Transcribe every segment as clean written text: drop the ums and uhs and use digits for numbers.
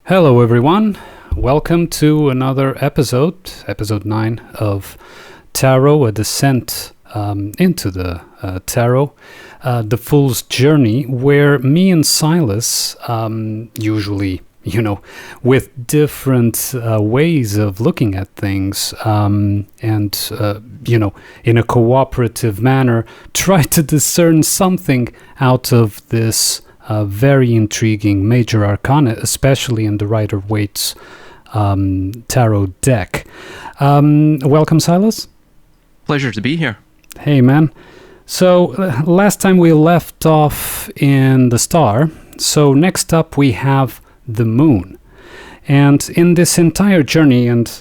Hello everyone, welcome to another episode 9 of Tarot, a descent into the Tarot, the Fool's Journey, where me and Silas, usually, with different ways of looking at things, and, in a cooperative manner, try to discern something out of this very intriguing Major Arcana, especially in the Rider-Waite's tarot deck. Welcome, Silas. Pleasure to be here. Hey, man. So, last time we left off in the star. So, next up we have the moon. And in this entire journey, and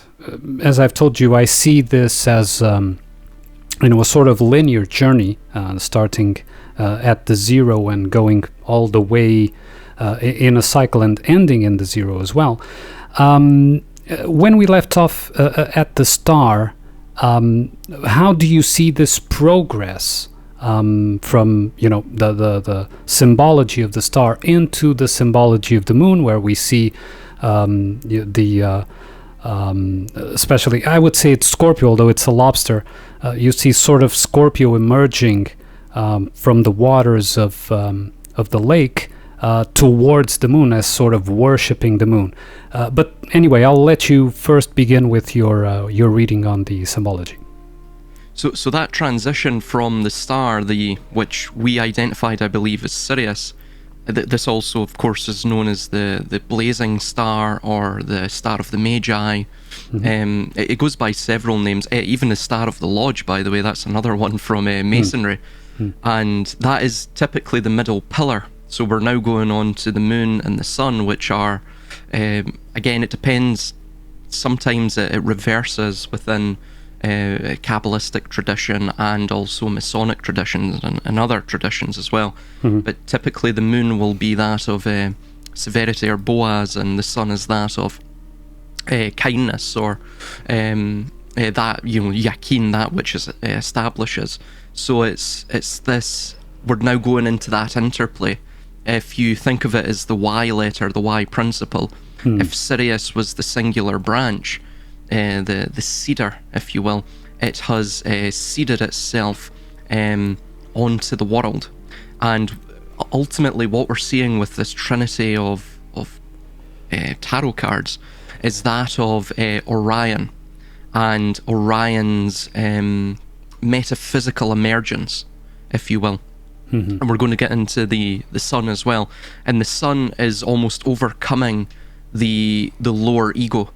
as I've told you, I see this as a sort of linear journey, starting at the zero and going all the way in a cycle and ending in the zero as well. When we left off at the star, how do you see this progress from the symbology of the star into the symbology of the moon, where we see especially, I would say it's Scorpio, although it's a lobster. You see sort of Scorpio emerging from the waters of the lake towards the moon, as sort of worshipping the moon. But anyway, I'll let you first begin with your reading on the symbology. So that transition from the star, which we identified, I believe, as Sirius. This also, of course, is known as the blazing star or the star of the Magi. Mm-hmm. It goes by several names. Even the star of the lodge, by the way, that's another one from Masonry. And that is typically the middle pillar. So we're now going on to the moon and the sun, which are, again, it depends. Sometimes it reverses within Kabbalistic tradition and also Masonic traditions and other traditions as well. Mm-hmm. But typically the moon will be that of severity or Boaz, and the sun is that of kindness or that, yakin, that which is establishes. So it's this, we're now going into that interplay. If you think of it as the Y letter, the Y principle, if Sirius was the singular branch, the cedar, if you will, it has seeded itself onto the world. And ultimately what we're seeing with this trinity of tarot cards is that of Orion and Orion's metaphysical emergence, if you will. Mm-hmm. And we're going to get into the sun as well. And the sun is almost overcoming the lower ego.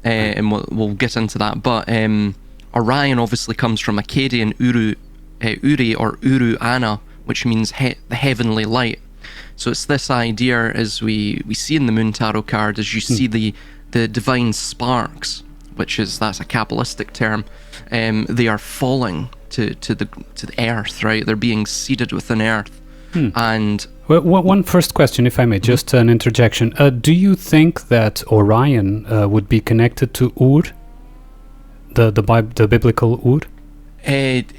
And we'll get into that. But Orion obviously comes from Akkadian Uri or Uru Ana, which means the heavenly light. So it's this idea, as we see in the Moon Tarot card, as you see the divine sparks, that's a Kabbalistic term. They are falling to the earth, right? They're being seeded within earth. And one first question, if I may, just an interjection. Do you think that Orion would be connected to Ur, the biblical Ur?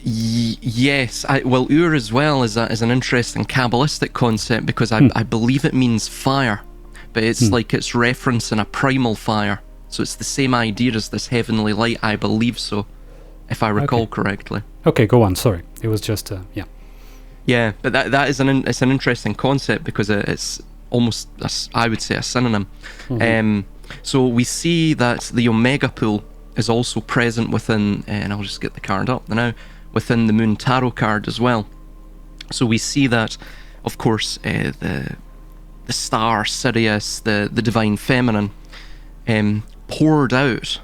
Yes. Ur as well is an interesting Kabbalistic concept, because I believe it means fire, but it's like it's referencing a primal fire. So it's the same idea as this heavenly light, I believe so, if I recall correctly. Okay, go on. Sorry, it was just Yeah, but that is it's an interesting concept, because it's almost, I would say, a synonym. Mm-hmm. So we see that the Omega pool is also present within, and I'll just get the card up now, within the Moon Tarot card as well. So we see that, of course, the star Sirius, the divine feminine, poured out.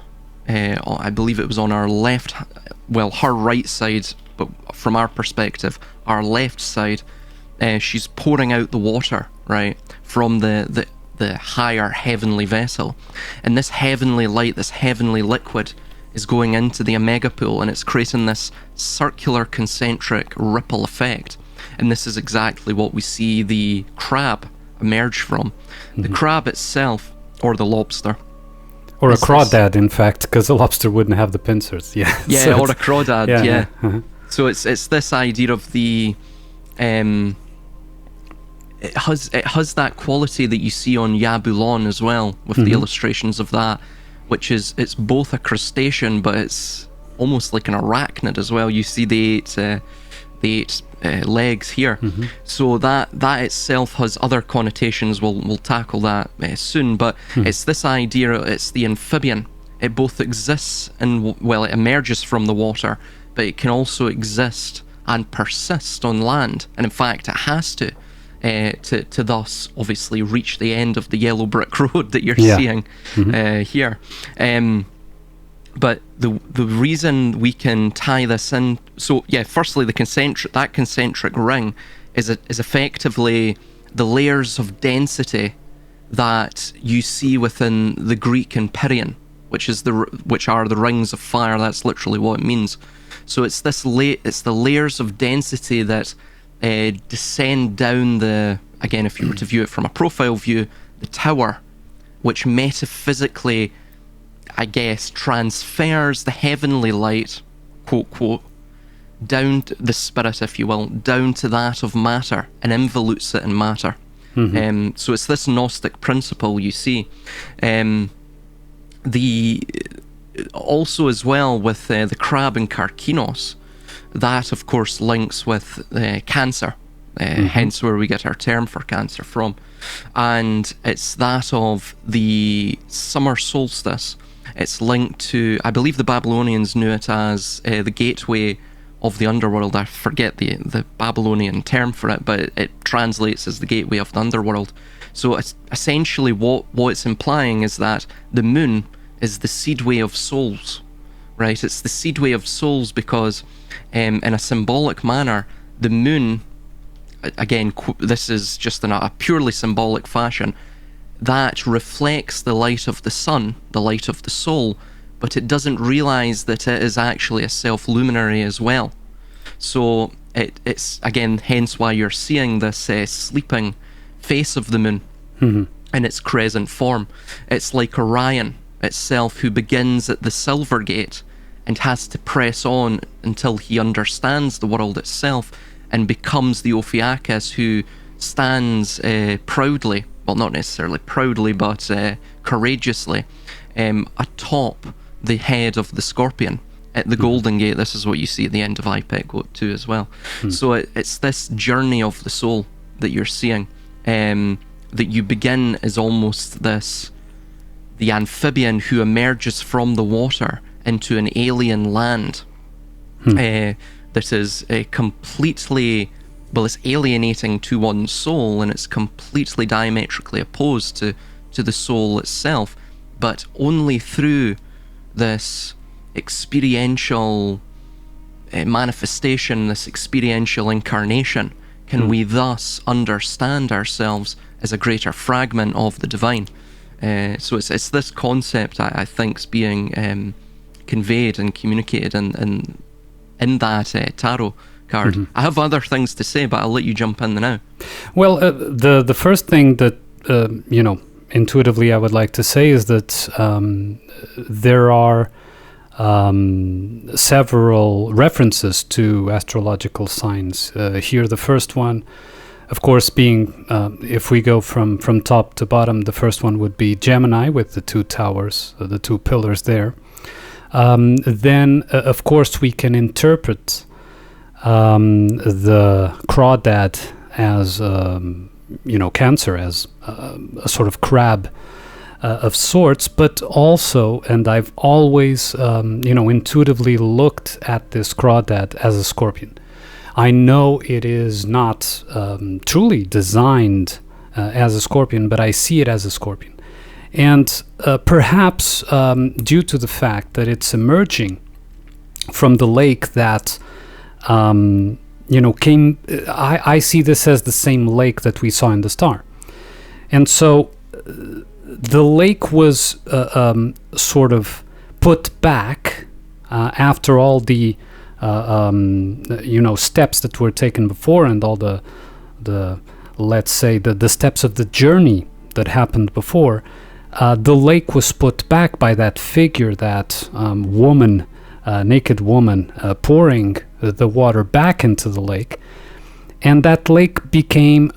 I believe it was on our left, her right side, but from our perspective, our left side, she's pouring out the water, right, from the higher heavenly vessel. And this heavenly light, this heavenly liquid, is going into the Omega pool, and it's creating this circular concentric ripple effect. And this is exactly what we see the crab emerge from. Mm-hmm. The crab itself, or the lobster, or a crawdad, in fact, because a lobster wouldn't have the pincers. Yeah, so or a crawdad. Yeah. Uh-huh. So it's this idea of the it has that quality that you see on Yabulon as well, with the illustrations of that, which is, it's both a crustacean, but it's almost like an arachnid as well. You see the eight legs here. So that itself has other connotations. We'll tackle that soon, but it's this idea, it's the amphibian. It both exists and, well, it emerges from the water, but it can also exist and persist on land, and in fact it has to thus obviously reach the end of the yellow brick road that you're seeing here. But the reason we can tie this in, so yeah, firstly the concentric ring is effectively the layers of density that you see within the Greek empyrean, which are the rings of fire. That's literally what it means. So it's the layers of density that descend down again, if you were to view it from a profile view, the tower, which metaphysically, I guess, transfers the heavenly light, quote, quote, down to the spirit, if you will, down to that of matter, and involutes it in matter. So it's this Gnostic principle you see. Also as well with the crab and Karkinos, that of course links with Cancer, hence where we get our term for Cancer from. And it's that of the summer solstice. It's linked to, I believe the Babylonians knew it as the gateway of the underworld. I forget the Babylonian term for it, but it translates as the gateway of the underworld. So it's essentially what it's implying is that the moon is the seedway of souls, right? It's the seedway of souls because in a symbolic manner, the moon, again, this is just in a purely symbolic fashion, that reflects the light of the sun, the light of the soul, but it doesn't realize that it is actually a self-luminary as well. So it's again, hence why you're seeing this sleeping face of the moon in its crescent form. It's like Orion itself, who begins at the Silver Gate and has to press on until he understands the world itself and becomes the Ophiuchus who stands proudly, well, not necessarily proudly, but courageously atop the head of the Scorpion at the Golden Gate. This is what you see at the end of IPEC Quote 2 as well. So it's this journey of the soul that you're seeing, that you begin as almost the amphibian who emerges from the water into an alien land that is completely, well, it's alienating to one's soul, and it's completely diametrically opposed to the soul itself, but only through this experiential manifestation, this experiential incarnation, can we thus understand ourselves as a greater fragment of the divine. So it's this concept I think is being conveyed and communicated in that tarot card. I have other things to say, but I'll let you jump in now. Well, the first thing that intuitively I would like to say is that there are several references to astrological signs. Here, the first one, of course, being, if we go from top to bottom, the first one would be Gemini with the two towers, the two pillars there. Then, of course, we can interpret the crawdad as, Cancer, as a sort of crab of sorts, but also, and I've always, intuitively looked at this crawdad as a scorpion. I know it is not truly designed as a scorpion, but I see it as a scorpion. And perhaps due to the fact that it's emerging from the lake that, came, I see this as the same lake that we saw in the star. And so the lake was sort of put back after all the steps that were taken before, and all the let's say the steps of the journey that happened before. The lake was put back by that figure, that naked woman pouring the water back into the lake. And that lake became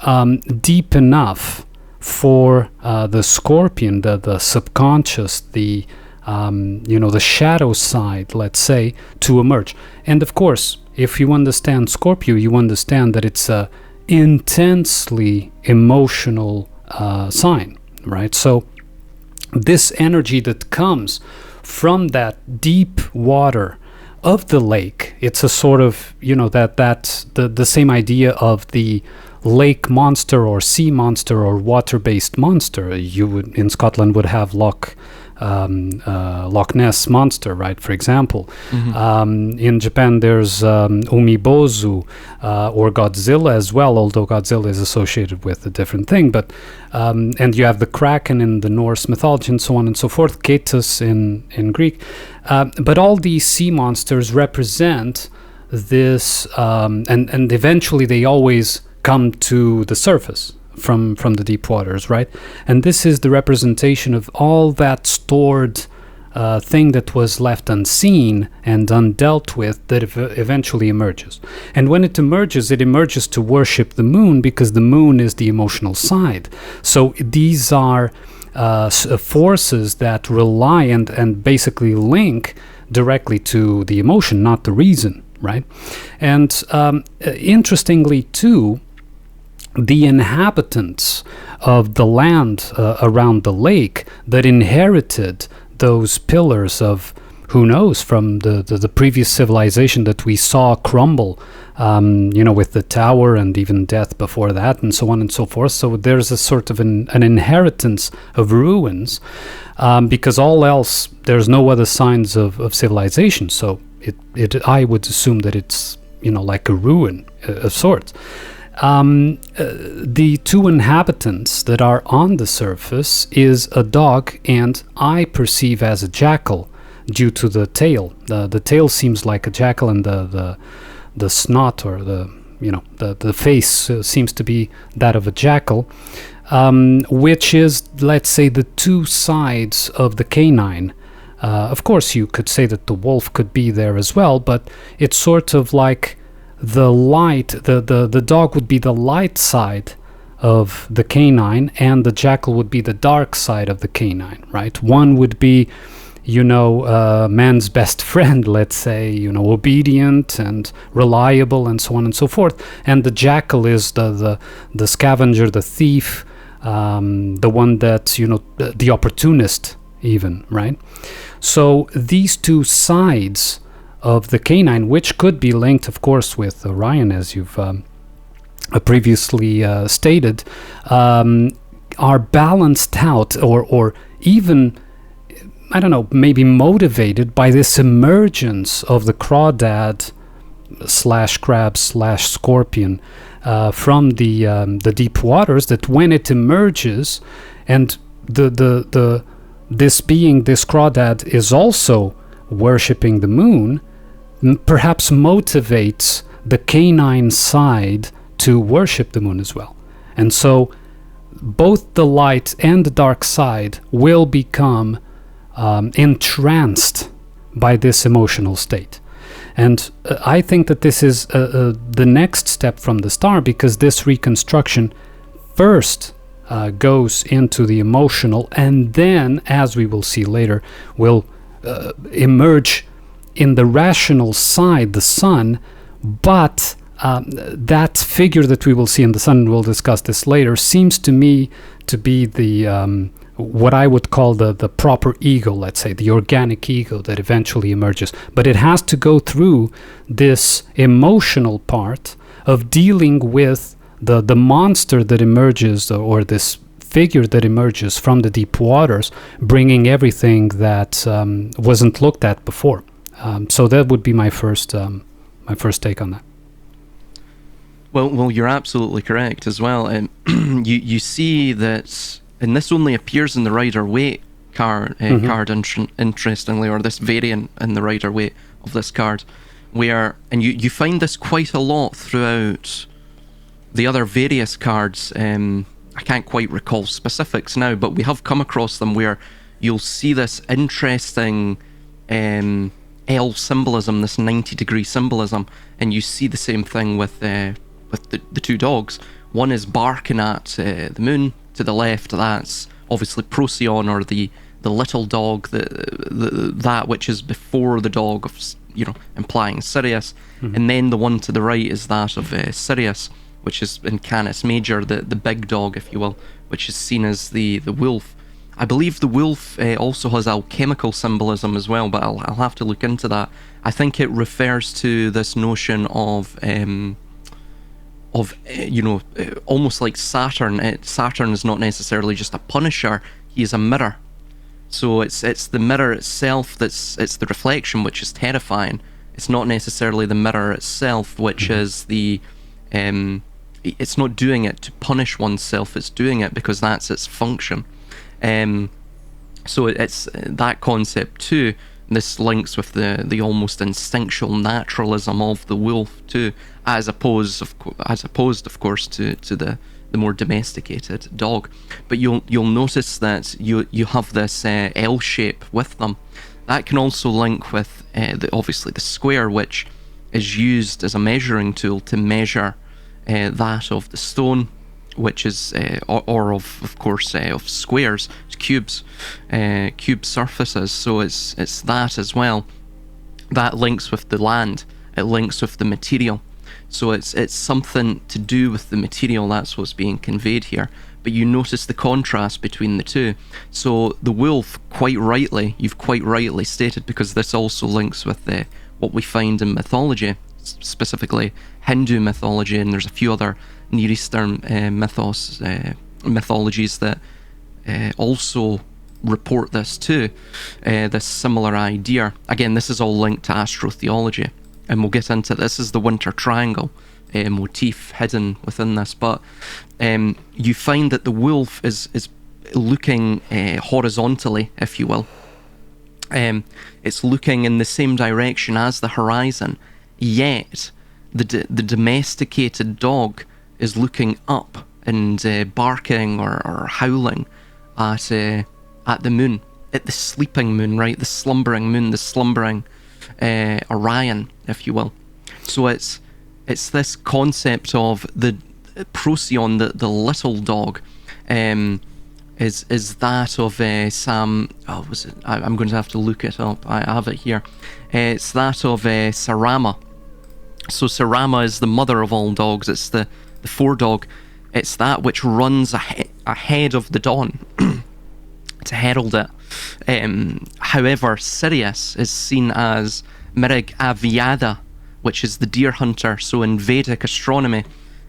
deep enough for the scorpion, the subconscious, the the shadow side, let's say, to emerge. And of course, if you understand Scorpio, you understand that it's a intensely emotional sign, right? So this energy that comes from that deep water of the lake, it's a sort of, that's the same idea of the lake monster or sea monster or water-based monster. You would, in Scotland, would have Loch Ness monster, right, for example. In Japan, there's Umibozu or Godzilla as well, although Godzilla is associated with a different thing. But and you have the Kraken in the Norse mythology and so on and so forth, Ketus in Greek. But all these sea monsters represent this, and eventually they always come to the surface from the deep waters, right? And this is the representation of all that stored thing that was left unseen and undealt with that eventually emerges. And when it emerges to worship the moon, because the moon is the emotional side. So these are forces that rely and basically link directly to the emotion, not the reason, right? And interestingly too, the inhabitants of the land around the lake that inherited those pillars of, who knows, from the previous civilization that we saw crumble, with the tower and even death before that and so on and so forth. So there's a sort of an inheritance of ruins, because all else, there's no other signs of civilization. So I would assume that it's, like a ruin of sorts. The two inhabitants that are on the surface is a dog and I perceive as a jackal due to the tail. The tail seems like a jackal and the snot or the face seems to be that of a jackal, which is, let's say, the two sides of the canine. Of course, you could say that the wolf could be there as well, but it's sort of like the light, the dog would be the light side of the canine and the jackal would be the dark side of the canine, right? One would be, man's best friend, let's say, obedient and reliable and so on and so forth. And the jackal is the scavenger, the thief, the one that, the opportunist even, right? So these two sides of the canine, which could be linked, of course, with Orion, as you've previously stated, are balanced out or even, I don't know, maybe motivated by this emergence of the crawdad / crab / scorpion from the deep waters, that when it emerges and this crawdad is also worshipping the moon, perhaps motivates the canine side to worship the moon as well. And so both the light and the dark side will become entranced by this emotional state. And I think that this is the next step from the star, because this reconstruction first goes into the emotional, and then, as we will see later, will emerge in the rational side, the sun. But that figure that we will see in the sun, and we'll discuss this later, seems to me to be the what I would call the proper ego, let's say, the organic ego that eventually emerges. But it has to go through this emotional part of dealing with the monster that emerges, or this figure that emerges from the deep waters, bringing everything that wasn't looked at before. So that would be my first take on that. Well, you're absolutely correct as well. You see that, and this only appears in the Rider-Waite card, interestingly, or this variant in the Rider-Waite of this card, where, and you find this quite a lot throughout the other various cards. I can't quite recall specifics now, but we have come across them where you'll see this interesting L symbolism, this 90-degree symbolism, and you see the same thing with with the two dogs. One is barking at the moon. To the left, that's obviously Procyon, or the little dog, that which is before the dog of, implying Sirius. And then the one to the right is that of Sirius, which is in Canis Major, the big dog, if you will, which is seen as the wolf. I believe the wolf also has alchemical symbolism as well, but I'll have to look into that. I think it refers to this notion of almost like Saturn. Saturn is not necessarily just a punisher; he is a mirror. So it's the mirror itself it's the reflection which is terrifying. It's not necessarily the mirror itself which is the it's not doing it to punish oneself. It's doing it because that's its function. So it's that concept too. This links with the almost instinctual naturalism of the wolf too, as opposed of course to the more domesticated dog. But you'll notice that you have this L shape with them. That can also link with obviously the square, which is used as a measuring tool to measure that of the stone, which is or of course of squares, cubes, cube surfaces. So it's that as well. That links with the land. It links with the material. So it's something to do with the material. That's what's being conveyed here. But you notice the contrast between the two. So the wolf, you've quite rightly stated, because this also links with what we find in mythology, specifically Hindu mythology, and there's a few other Near Eastern mythologies that also report this too, this similar idea. Again, this is all linked to Astro-theology, and we'll get into this. Is the winter triangle motif hidden within this, but you find that the wolf is looking horizontally, if you will. It's looking in the same direction as the horizon, yet the domesticated dog is looking up and barking or howling at the moon, at the sleeping moon, right? The slumbering moon, the slumbering Orion, if you will. So it's this concept of the Procyon, the little dog, is that of Sam. Oh, was it? I'm going to have to look it up. I have it here. It's that of Sarama. So Sarama is the mother of all dogs. It's the foredog. It's that which runs ahead of the dawn to herald it. However, Sirius is seen as Righ Aviada, which is the deer hunter. So in Vedic astronomy,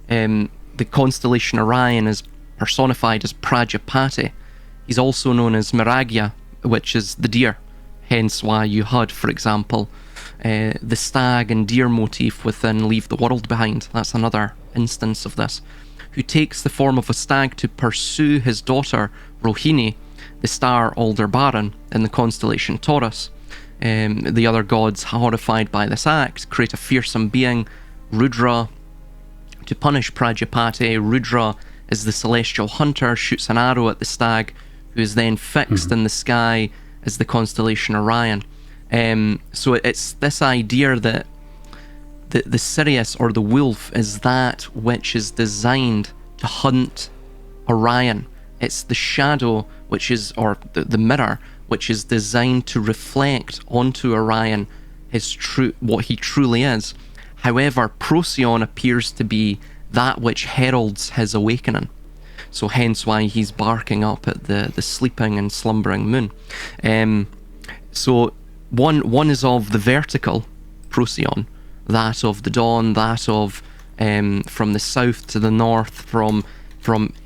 the constellation Orion is personified as Prajapati. He's also known as Miragya, which is the deer. Hence why you had, for example, the stag and deer motif within Leave the World Behind. That's another instance of this. Who takes the form of a stag to pursue his daughter Rohini, the star Aldebaran, in the constellation Taurus. The other gods, horrified by this act, create a fearsome being, Rudra, to punish Prajapati. Rudra is the celestial hunter, shoots an arrow at the stag, who is then fixed in the sky as the constellation Orion. So it's this idea that the Sirius, or the wolf, is that which is designed to hunt Orion. It's the shadow which is, or the mirror, which is designed to reflect onto Orion what he truly is. However, Procyon appears to be that which heralds his awakening. So hence why he's barking up at the sleeping and slumbering moon. So one is of the vertical Procyon, that of the dawn, that of from the south to the north, from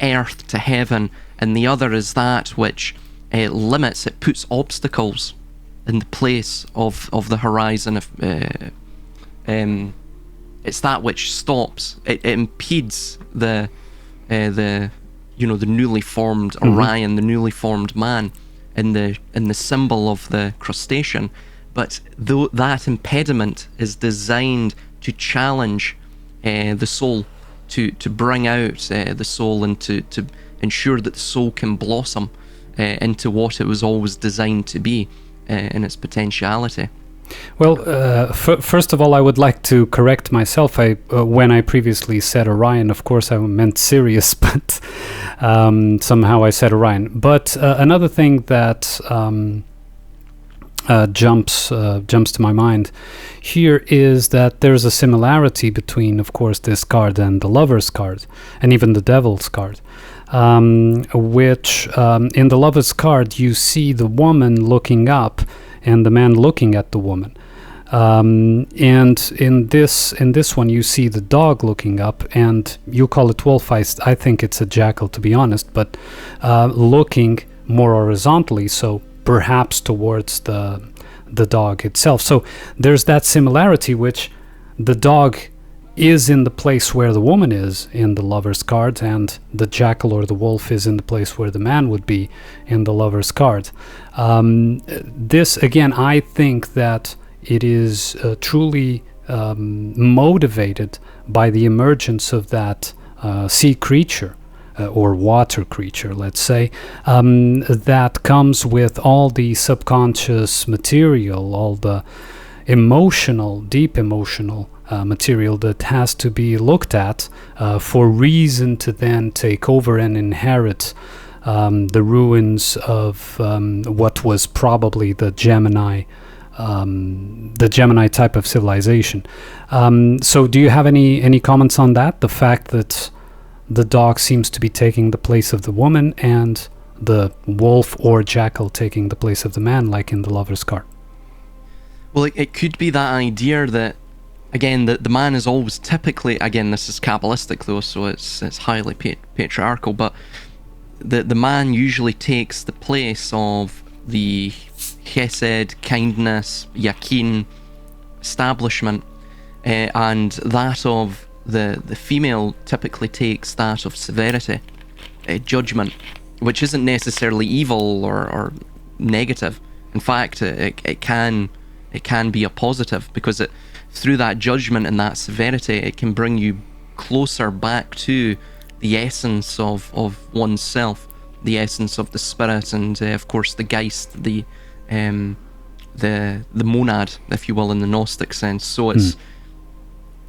earth to heaven, and the other is that which limits, it puts obstacles in the place of the horizon. It's that which stops, it impedes the newly formed Orion, the newly formed man, in the symbol of the crustacean. But though that impediment is designed to challenge the soul, to bring out the soul, and to ensure that the soul can blossom into what it was always designed to be in its potentiality. Well, first of all, I would like to correct myself. When I previously said Orion, of course, I meant Sirius, but somehow I said Orion. But another thing that jumps to my mind here is that there's a similarity between, of course, this card and the Lover's card, and even the Devil's card. Which in the Lover's card you see the woman looking up and the man looking at the woman, and in this one you see the dog looking up, and you call it wolf. I think it's a jackal, to be honest, but looking more horizontally, so perhaps towards the dog itself. So there's that similarity, which the dog is in the place where the woman is in the Lover's card, and the jackal or the wolf is in the place where the man would be in the Lover's card. This, again, I think that it is truly motivated by the emergence of that sea creature, or water creature, let's say, that comes with all the subconscious material, all the deep emotional material that has to be looked at for reason to then take over and inherit the ruins of what was probably the Gemini type of civilization. So do you have any comments on that? The fact that the dog seems to be taking the place of the woman, and the wolf or jackal taking the place of the man, like in the Lover's card. Well, it could be that idea that, again, the man is always typically, again, this is Kabbalistic though, so it's highly patriarchal, but the man usually takes the place of the chesed, kindness, yakin, establishment, and that of the female typically takes that of severity, judgment, which isn't necessarily evil or negative. In fact, it can be a positive, because through that judgment and that severity, it can bring you closer back to the essence of oneself, the essence of the spirit, and of course the Geist, the monad, if you will, in the Gnostic sense. So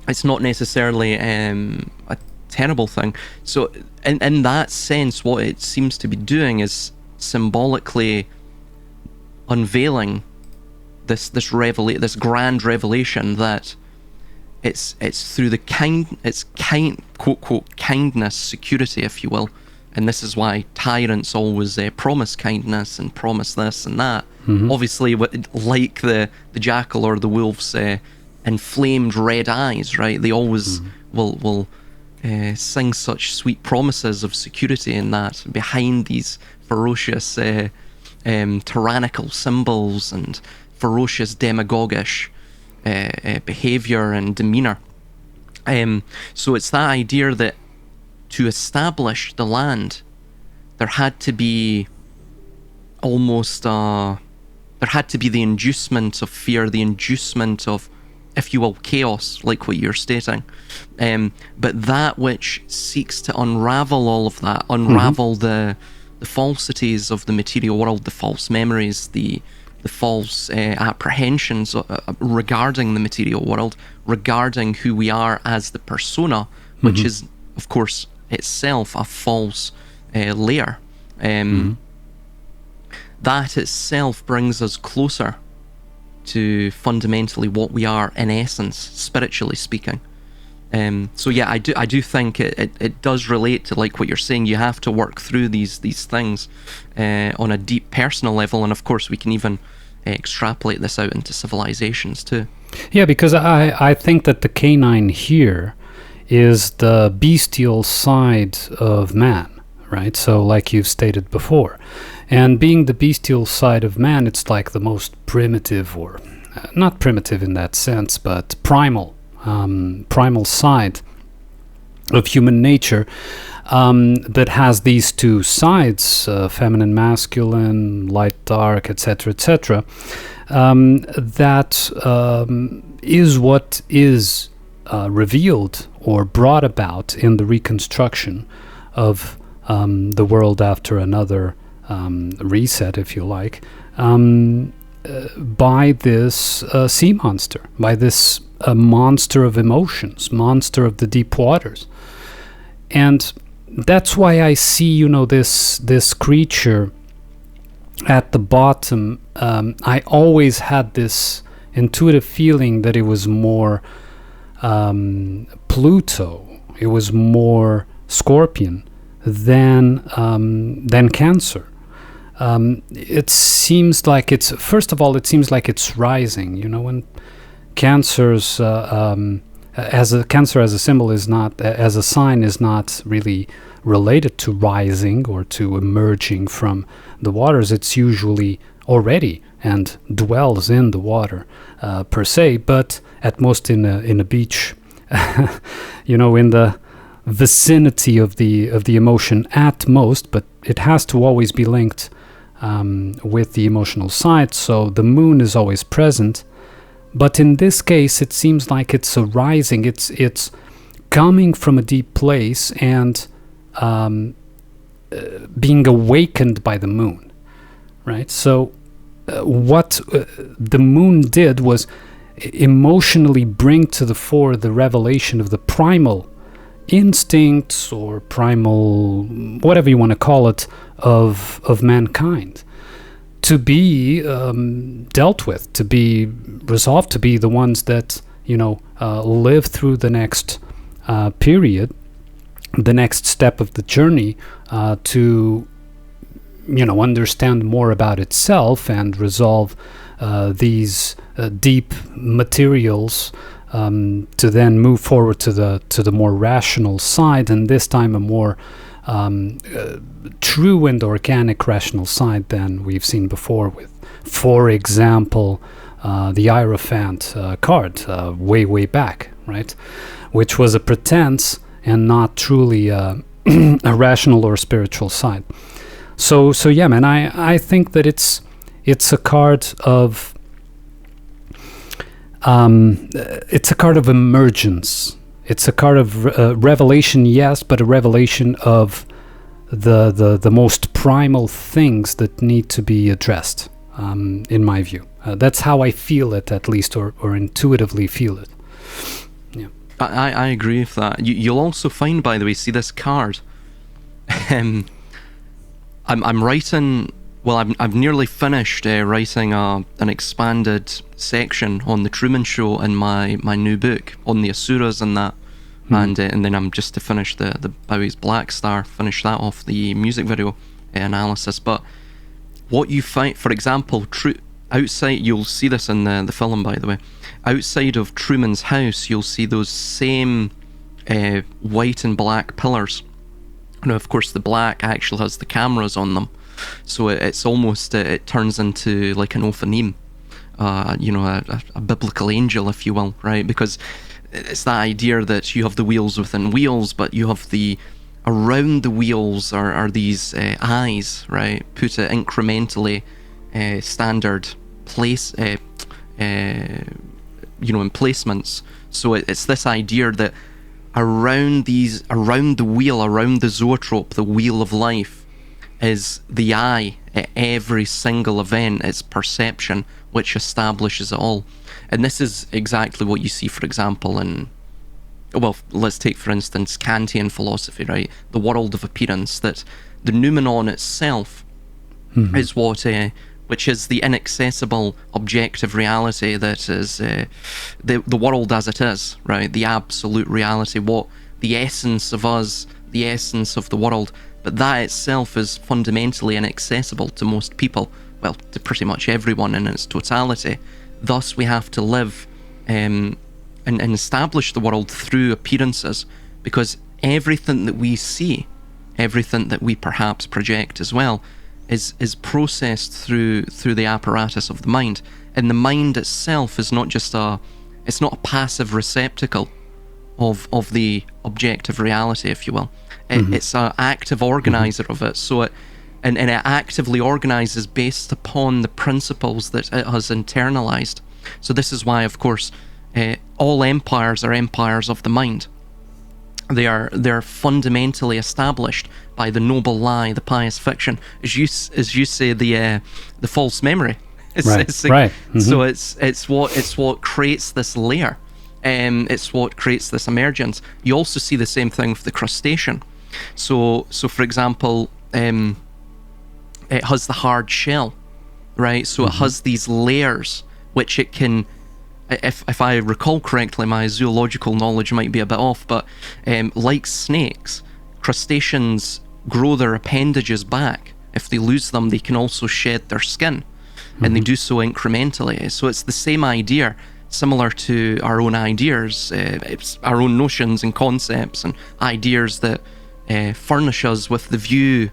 it's not necessarily a terrible thing. So in that sense, what it seems to be doing is symbolically unveiling this grand revelation that it's through the quote quote kindness, security, if you will, and this is why tyrants always promise kindness and promise this and that. Obviously, like the jackal or the wolf's inflamed red eyes, right? They always will sing such sweet promises of security in that behind these ferocious tyrannical symbols and ferocious demagogish behavior and demeanor. So it's that idea that to establish the land, there had to be almost there had to be the inducement of fear, the inducement of, if you will, chaos, like what you're stating. But that which seeks to unravel all of that, unravel the falsities of the material world, the false memories, the false apprehensions regarding the material world, regarding who we are as the persona, which is, of course, itself a false layer. That itself brings us closer to fundamentally what we are in essence, spiritually speaking. So yeah, I do think it does relate to, like what you're saying. You have to work through these things on a deep personal level, and of course we can even extrapolate this out into civilizations too. Yeah, because I think that the canine here is the bestial side of man, right? So like you've stated before, and being the bestial side of man, it's like the most primitive, or not primitive in that sense, but primal side of human nature, that has these two sides, feminine, masculine, light, dark, etc., etc. That is what is revealed or brought about in the reconstruction of the world after another reset, if you like. by this sea monster, by this monster of emotions, monster of the deep waters. And that's why I see, this creature at the bottom. I always had this intuitive feeling that it was more Pluto, it was more Scorpion than Cancer. It seems like it's, first of all, it seems like it's rising. When Cancer's Cancer as a symbol is not, as a sign, is not really related to rising or to emerging from the waters. It's usually already and dwells in the water per se, but at most in a beach, in the vicinity of the emotion at most. But it has to always be linked with the emotional side. So the moon is always present. But in this case, it seems like it's a rising. It's coming from a deep place and being awakened by the moon, right? So what the moon did was emotionally bring to the fore the revelation of the primal instincts, or primal, whatever you want to call it, of mankind, to be dealt with, to be resolved, to be the ones that live through the next period, the next step of the journey, to understand more about itself and resolve these deep materials, to then move forward to the more rational side, and this time a more true and organic rational side than we've seen before with, for example, the Hierophant card way back, right? Which was a pretense and not truly a rational or spiritual side. So yeah, man, I think that it's a card of emergence. It's a card of revelation, yes, but a revelation of the most primal things that need to be addressed, in my view. That's how I feel it, at least, or intuitively feel it. Yeah, I agree with that. You'll also find, by the way, see this card. I'm writing. Well, I've nearly finished writing an expanded section on the Truman Show in my new book on the Asuras and that. And then I'm just to finish the Bowie's Black Star, finish that off, the music video analysis. But what you find, for example, outside, you'll see this in the film, by the way, outside of Truman's house, you'll see those same white and black pillars. Now, of course, the black actually has the cameras on them, so it's almost, it turns into like an Ophanim, a biblical angel, if you will, right? Because it's that idea that you have the wheels within wheels, but you have around the wheels are these eyes, right? Put it incrementally, standard place, in placements. So it's this idea that around the wheel, around the zoetrope, the wheel of life, is the eye at every single event. It's perception which establishes it all. And this is exactly what you see, for example, let's take, for instance, Kantian philosophy, right? The world of appearance, that the noumenon itself is what, which is the inaccessible objective reality that is the world as it is, right? The absolute reality, what the essence of us, the essence of the world. But that itself is fundamentally inaccessible to most people, well, to pretty much everyone in its totality. Thus, we have to live and establish the world through appearances, because everything that we see, everything that we perhaps project as well, is processed through the apparatus of the mind. And the mind itself is not just it's not a passive receptacle of the objective reality, if you will. It's an active organizer of it. So it actively organizes based upon the principles that it has internalized. So this is why, of course, all empires are empires of the mind. They're fundamentally established by the noble lie, the pious fiction, as you say, the false memory. Right. So it's what creates this layer. It's what creates this emergence. You also see the same thing with the crustacean. So for example, it has the hard shell, right? So it has these layers which it can, if I recall correctly, my zoological knowledge might be a bit off, but like snakes, crustaceans grow their appendages back. If they lose them, they can also shed their skin, and they do so incrementally. So it's the same idea, similar to our own ideas, it's our own notions and concepts and ideas that furnish us with the view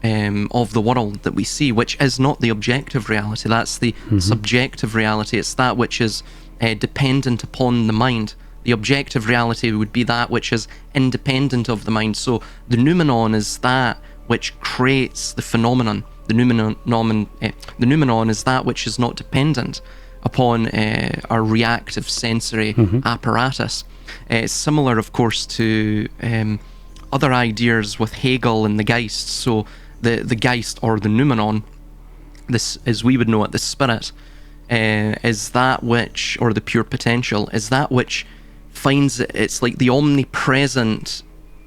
of the world that we see, which is not the objective reality. That's the subjective reality. It's that which is dependent upon the mind. The objective reality would be that which is independent of the mind. So the noumenon is that which creates the phenomenon. The noumenon is that which is not dependent upon our reactive sensory apparatus. It's similar, of course, to other ideas with Hegel and the Geist. So the Geist, or the noumenon, this, as we would know it, the spirit, is that which, or the pure potential, is that which finds it's like the omnipresent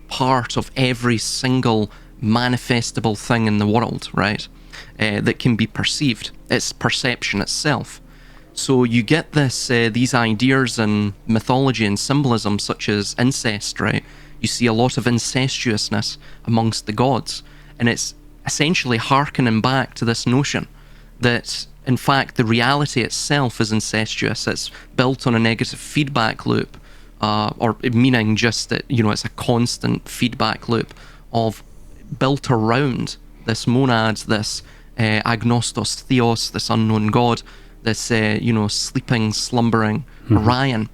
part of every single manifestable thing in the world, right? That can be perceived. It's perception itself. So you get this, these ideas in mythology and symbolism, such as incest, right? You see a lot of incestuousness amongst the gods, and it's essentially hearkening back to this notion that, in fact, the reality itself is incestuous. It's built on a negative feedback loop, or meaning just that, you know, it's a constant feedback loop of built around this monad, this agnostos theos, this unknown god, this sleeping, slumbering Orion.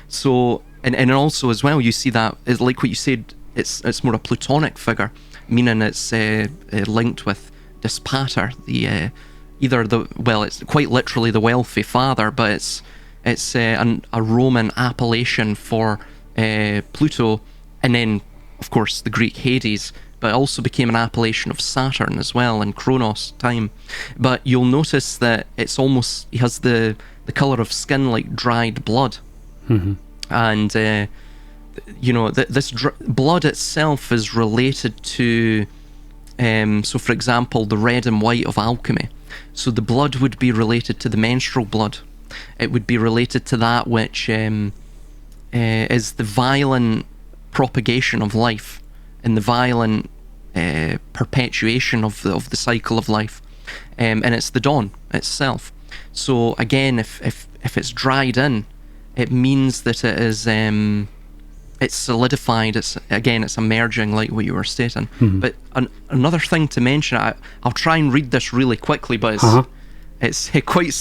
So, and also as well, you see that, like what you said, it's more a Platonic figure, meaning it's linked with Dispater, the it's quite literally the wealthy father, but it's a Roman appellation for Pluto, and then of course the Greek Hades, but it also became an appellation of Saturn as well in Chronos time. But you'll notice that it's almost, he has the colour of skin like dried blood. And this blood itself is related to so for example the red and white of alchemy. So the blood would be related to the menstrual blood. It would be related to that which is the violent propagation of life and the violent perpetuation of the cycle of life, and it's the dawn itself. So again, if it's dried in, it means that it is it's solidified. It's emerging, like what you were stating. But another thing to mention, I'll try and read this really quickly, but it's quite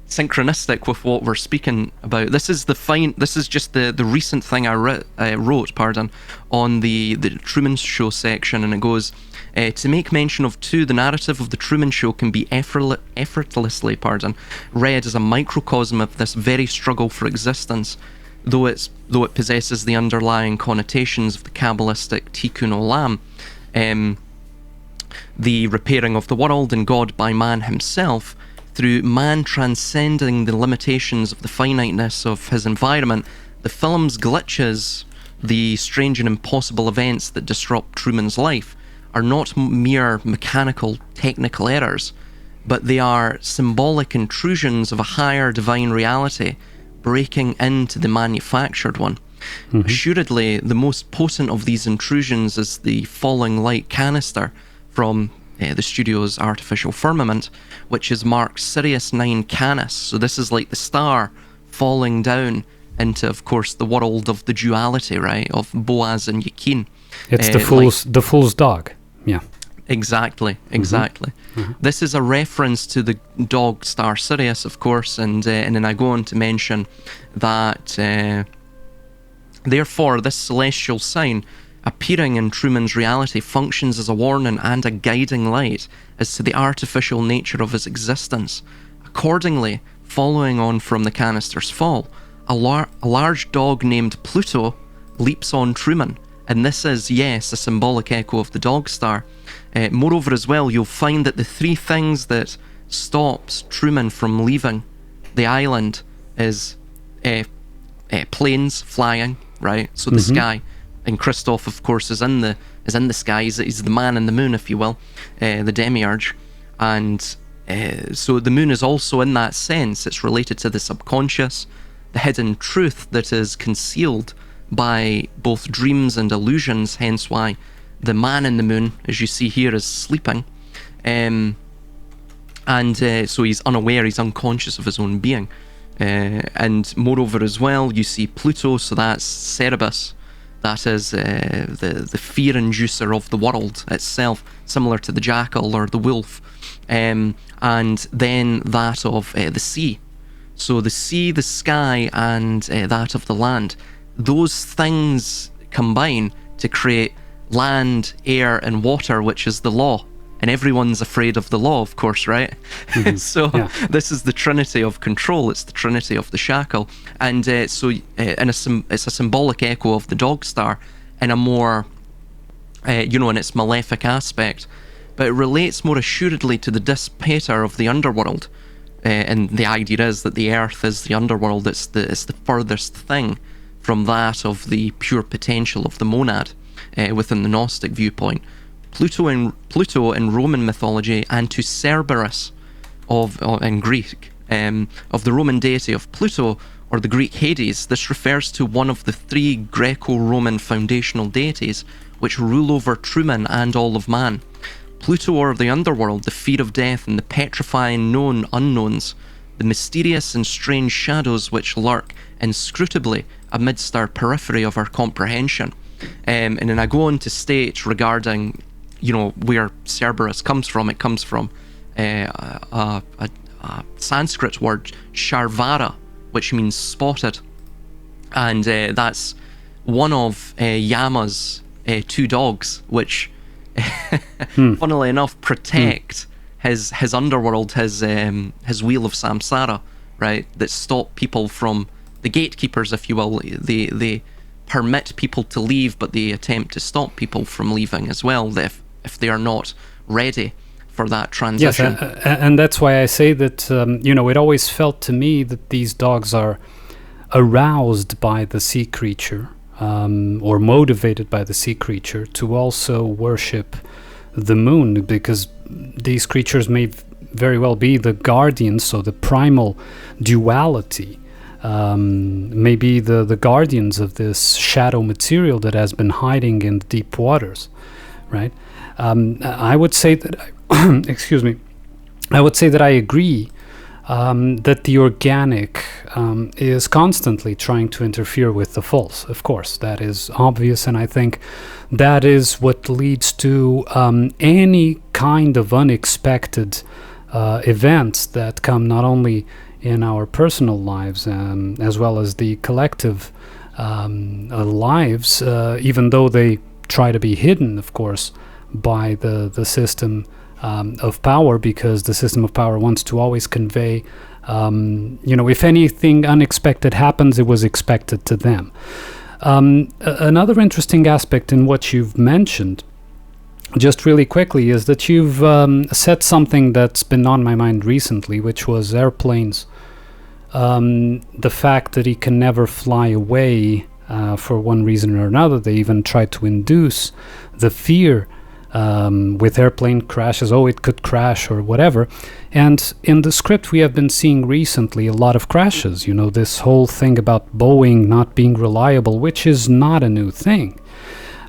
synchronistic with what we're speaking about. This is just the recent thing I wrote on the Truman Show section, and it goes, to make mention of two, the narrative of the Truman Show can be effortlessly read as a microcosm of this very struggle for existence, though it possesses the underlying connotations of the Kabbalistic Tikkun Olam, the repairing of the world and God by man himself, through man transcending the limitations of the finiteness of his environment. The film's glitches, the strange and impossible events that disrupt Truman's life, are not mere mechanical, technical errors, but they are symbolic intrusions of a higher divine reality breaking into the manufactured one. Assuredly, the most potent of these intrusions is the falling light canister from the studio's artificial firmament, which is marked Sirius 9 Canis. So this is like the star falling down into, of course, the world of the duality, right, of Boaz and Yakin. It's the fool's dog. Yeah. Exactly. This is a reference to the dog star Sirius, of course, and then I go on to mention that therefore this celestial sign appearing in Truman's reality functions as a warning and a guiding light as to the artificial nature of his existence. Accordingly, following on from the canister's fall, a large dog named Pluto leaps on Truman, and this is, yes, a symbolic echo of the dog star, Moreover, as well, you'll find that the three things that stops Truman from leaving the island is planes flying, right? So the sky, and Christoph, of course, is in the sky. He's the man in the moon, if you will, the demiurge, and so the moon is also, in that sense, it's related to the subconscious, the hidden truth that is concealed by both dreams and illusions. Hence why the man in the moon, as you see here, is sleeping, and so he's unaware, he's unconscious of his own being. And moreover as well, you see Pluto, so that's Cerberus, that is the fear inducer of the world itself, similar to the jackal or the wolf, and then that of the sea. So the sea, the sky, and that of the land, those things combine to create land, air, and water, which is the law. And everyone's afraid of the law, of course, right? So this is the trinity of control. It's the trinity of the shackle. And it's a symbolic echo of the dog star in a more, in its malefic aspect. But it relates more assuredly to the dispater of the underworld. And the idea is that the earth is the underworld. It's the furthest thing from that of the pure potential of the monad within the Gnostic viewpoint. Pluto in Roman mythology, and to Cerberus in Greek, of the Roman deity of Pluto, or the Greek Hades. This refers to one of the three Greco-Roman foundational deities which rule over Truman and all of man. Pluto, or the underworld, the fear of death and the petrifying known unknowns, the mysterious and strange shadows which lurk inscrutably amidst our periphery of our comprehension. And then I go on to state regarding, where Cerberus comes from. It comes from a Sanskrit word, Sharvara, which means spotted. And that's one of Yama's two dogs, which, funnily enough, protect his underworld, his wheel of samsara, right? That stop people from, the gatekeepers, if you will. They permit people to leave, but they attempt to stop people from leaving as well, if they are not ready for that transition. Yes, and that's why I say that, it always felt to me that these dogs are aroused by the sea creature, or motivated by the sea creature to also worship the moon, because these creatures may very well be the guardians, so the primal duality, maybe the guardians of this shadow material that has been hiding in the deep waters, right? I would say that, excuse me, I would say that I agree that the organic is constantly trying to interfere with the false. Of course, that is obvious, and I think that is what leads to any kind of unexpected events that come not only in our personal lives as well as the collective lives, even though they try to be hidden, of course, by the system of power, because the system of power wants to always convey, if anything unexpected happens, it was expected to them. Another interesting aspect in what you've mentioned, just really quickly, is that you've said something that's been on my mind recently, which was airplanes. The fact that he can never fly away for one reason or another. They even tried to induce the fear with airplane crashes. Oh, it could crash or whatever. And in the script we have been seeing recently a lot of crashes. This whole thing about Boeing not being reliable, which is not a new thing.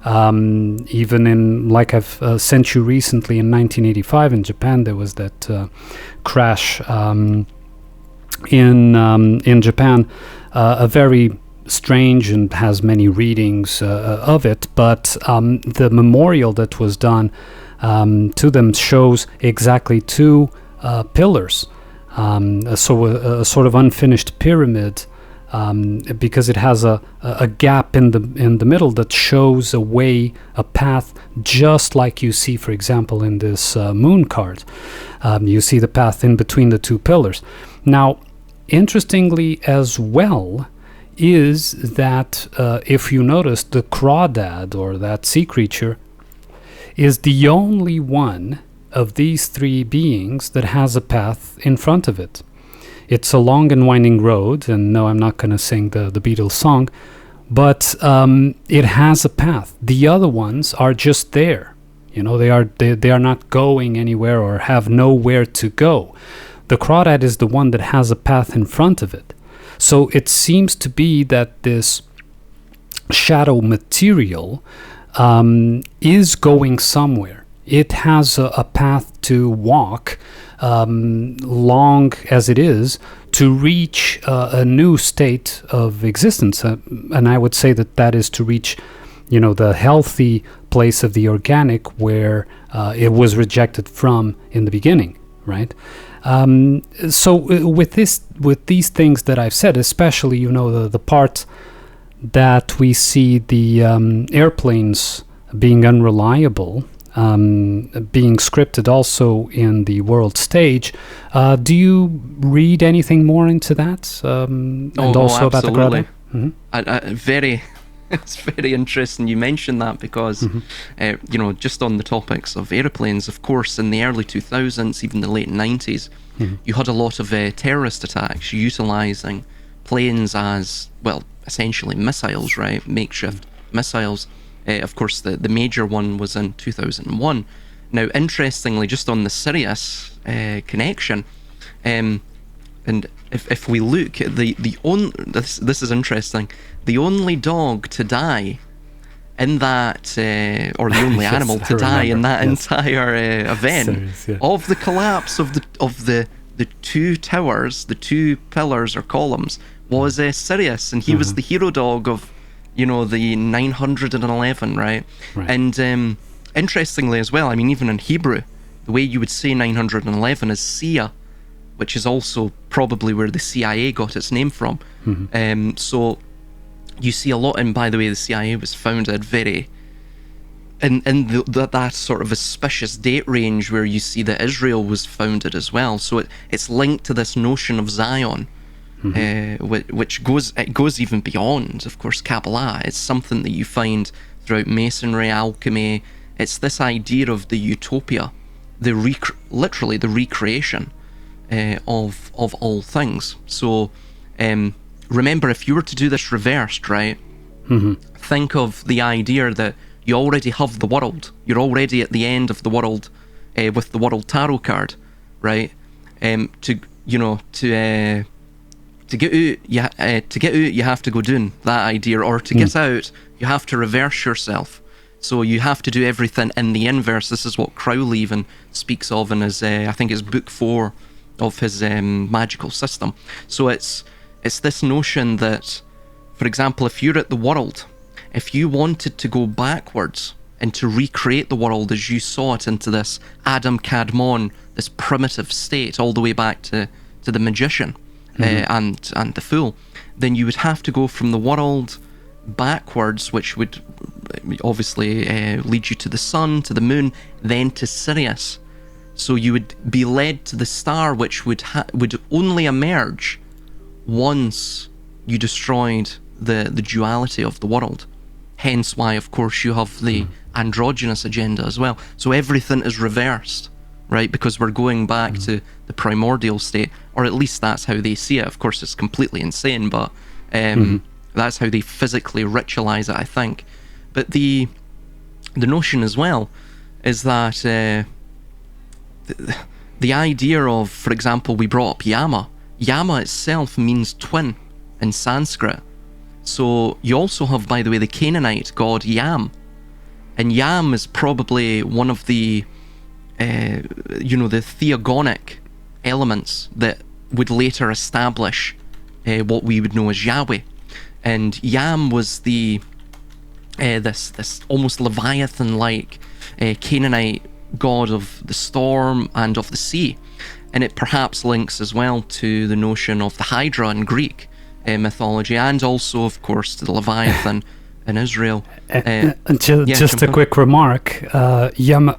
Even in, like I've sent you recently, in 1985 in Japan, there was that crash in Japan, a very strange, and has many readings of it, but the memorial that was done to them shows exactly two pillars, so a sort of unfinished pyramid, because it has a gap in the middle that shows a path, just like you see, for example, in this moon card. You see the path in between the two pillars. Now, interestingly as well, is that if you notice, the crawdad, or that sea creature, is the only one of these three beings that has a path in front of it. It's a long and winding road, and no, I'm not going to sing the Beatles song, but it has a path. The other ones are just there. You know, they are not going anywhere or have nowhere to go. The crawdad is the one that has a path in front of it. So it seems to be that this shadow material is going somewhere. It has a path to walk, long as it is, to reach a new state of existence. And I would say that is to reach, the healthy place of the organic where it was rejected from in the beginning, right? So with these things that I've said, especially, the part that we see the airplanes being unreliable, being scripted also in the world stage. Do you read anything more into that? And also about the Grotto? Mm-hmm. It's very interesting you mentioned that because, just on the topics of aeroplanes, of course, in the early 2000s, even the late 90s, you had a lot of terrorist attacks utilising planes as, well, essentially missiles, right? Makeshift missiles. Of course, the major one was in 2001. Now, interestingly, just on the Sirius connection, and if we look at this is interesting. The only dog to die in that, or the only yes, animal to die in that entire event Sirius, yeah. of the collapse of the two towers, the two pillars or columns, was Sirius, and he was the hero dog of, the 911, right? And interestingly as well, I mean, even in Hebrew, the way you would say 911 is Sia, which is also probably where the CIA got its name from. So you see a lot, and by the way, the CIA was founded very in that sort of auspicious date range where you see that Israel was founded as well. So it's linked to this notion of Zion, which goes even beyond, of course, Kabbalah. It's something that you find throughout Masonry, alchemy. It's this idea of the utopia, literally the recreation of all things. So remember, if you were to do this reversed, right, think of the idea that you already have the world. You're already at the end of the world with the world tarot card, right? To get out, you have to go down that idea, or to get out, you have to reverse yourself. So you have to do everything in the inverse. This is what Crowley even speaks of in his, I think it's book 4 of his magical system. So it's this notion that, for example, if you're at the world, if you wanted to go backwards and to recreate the world as you saw it into this Adam Kadmon, this primitive state, all the way back to the magician and the fool, then you would have to go from the world backwards, which would obviously lead you to the sun, to the moon, then to Sirius. So you would be led to the star, which would only emerge once you destroyed the duality of the world. Hence why, of course, you have the androgynous agenda as well. So everything is reversed, right? Because we're going back to the primordial state, or at least that's how they see it. Of course, it's completely insane, but that's how they physically ritualize it, I think. But the notion as well is that the idea of, for example, we brought up Yama. Yama itself means twin in Sanskrit. So you also have, by the way, the Canaanite god Yam. And Yam is probably one of the, the theogonic elements that would later establish what we would know as Yahweh. And Yam was the this almost Leviathan-like Canaanite god of the storm and of the sea. And it perhaps links as well to the notion of the Hydra in Greek mythology, and also, of course, to the Leviathan in Israel. Just a quick remark. Yama,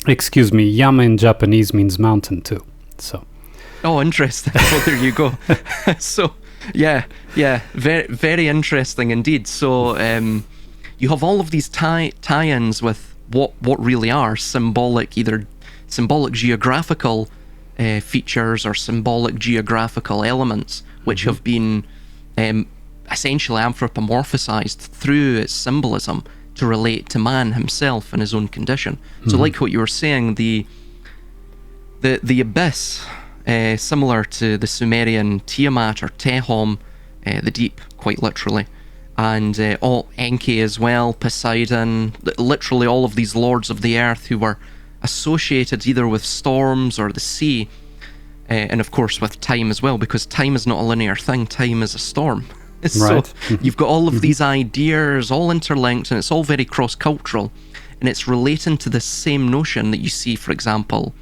excuse me, Yama in Japanese means mountain too. So. Oh, interesting. Well, there you go. So, yeah, very, very interesting indeed. So, you have all of these tie-ins with what really are either symbolic geographical features or symbolic geographical elements, which have been essentially anthropomorphized through its symbolism to relate to man himself and his own condition. So like what you were saying, the abyss, similar to the Sumerian Tiamat or Tehom, the deep, quite literally, and all Enki as well, Poseidon, literally all of these lords of the earth who were associated either with storms or the sea, and of course with time as well, because time is not a linear thing, time is a storm. So you've got all of these ideas all interlinked, and it's all very cross-cultural, and it's relating to the same notion that you see, for example,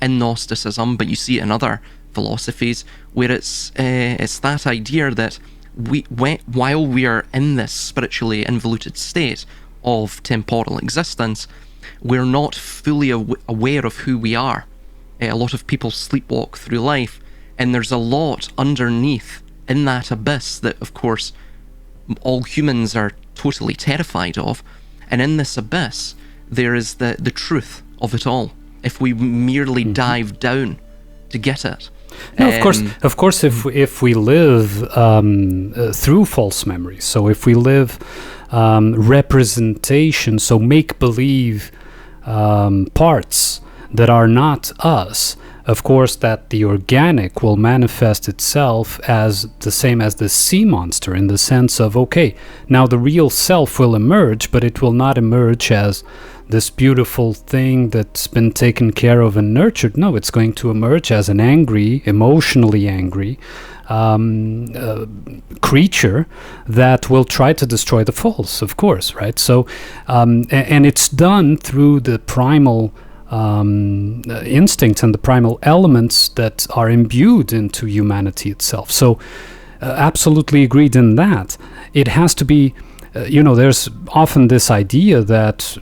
in Gnosticism, but you see it in other philosophies, where it's that idea that while we are in this spiritually involuted state of temporal existence, we're not fully aware of who we are. A lot of people sleepwalk through life, and there's a lot underneath in that abyss that, of course, all humans are totally terrified of. And in this abyss, there is the truth of it all, if we merely dive down to get it. No, of course, if we live through false memories, so if we live representation, so make-believe parts that are not us, of course that the organic will manifest itself as the same as the sea monster, in the sense of, okay, now the real self will emerge, but it will not emerge as this beautiful thing that's been taken care of and nurtured. No, it's going to emerge as an angry, emotionally angry creature that will try to destroy the false, of course, right? So, and it's done through the primal instincts and the primal elements that are imbued into humanity itself. So, absolutely agreed in that. It has to be, there's often this idea that,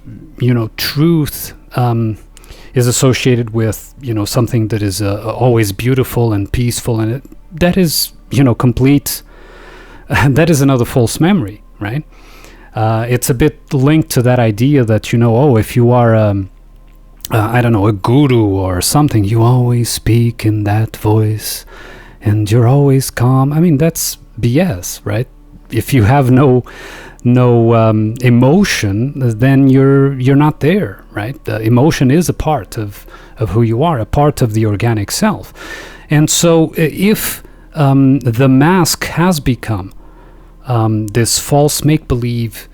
truth is associated with, something that is always beautiful and peaceful, and that is, complete, that is another false memory, right? It's a bit linked to that idea that, if you are I don't know, a guru or something, you always speak in that voice and you're always calm. I mean, that's BS, right? If you have no emotion, then you're not there, right? Emotion is a part of who you are, a part of the organic self. And so if the mask has become this false make-believe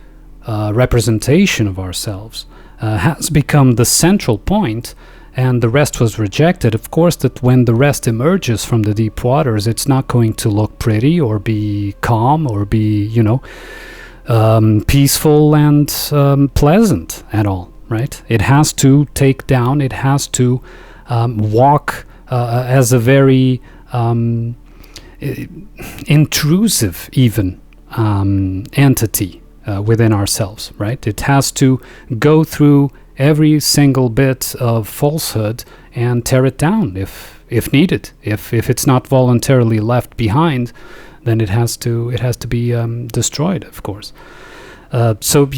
representation of ourselves, has become the central point, and the rest was rejected, of course that when the rest emerges from the deep waters, it's not going to look pretty or be calm or be, peaceful and pleasant at all, right? It has to take down, it has to walk as a very intrusive even entity within ourselves, right? It has to go through every single bit of falsehood and tear it down if needed. If it's not voluntarily left behind, then it has to be destroyed, of course. So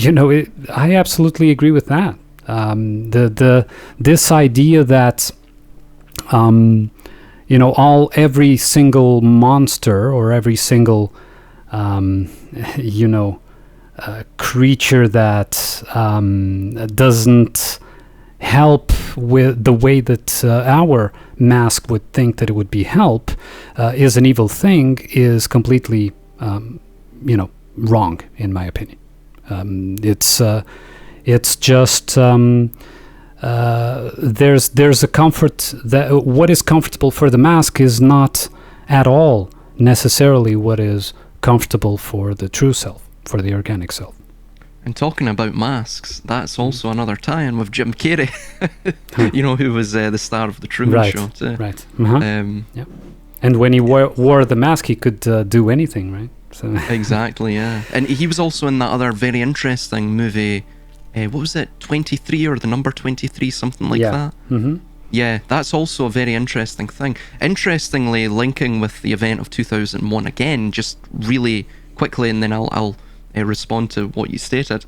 I absolutely agree with that. This idea that every single monster or every single creature that doesn't help with the way that our mask would think that it would be help is an evil thing is completely wrong, in my opinion. It's just there's a comfort that what is comfortable for the mask is not at all necessarily what is comfortable for the true self, for the organic self. And talking about masks, that's also another tie-in with Jim Carrey, who was the star of the Truman Show too. Right. Yeah. And when he wore the mask, he could do anything, right? So exactly, yeah. And he was also in that other very interesting movie. What was it? 23 or the number 23, something like that. Mm-hmm. Yeah, that's also a very interesting thing. Interestingly, linking with the event of 2001 again, just really quickly, and then I'll respond to what you stated.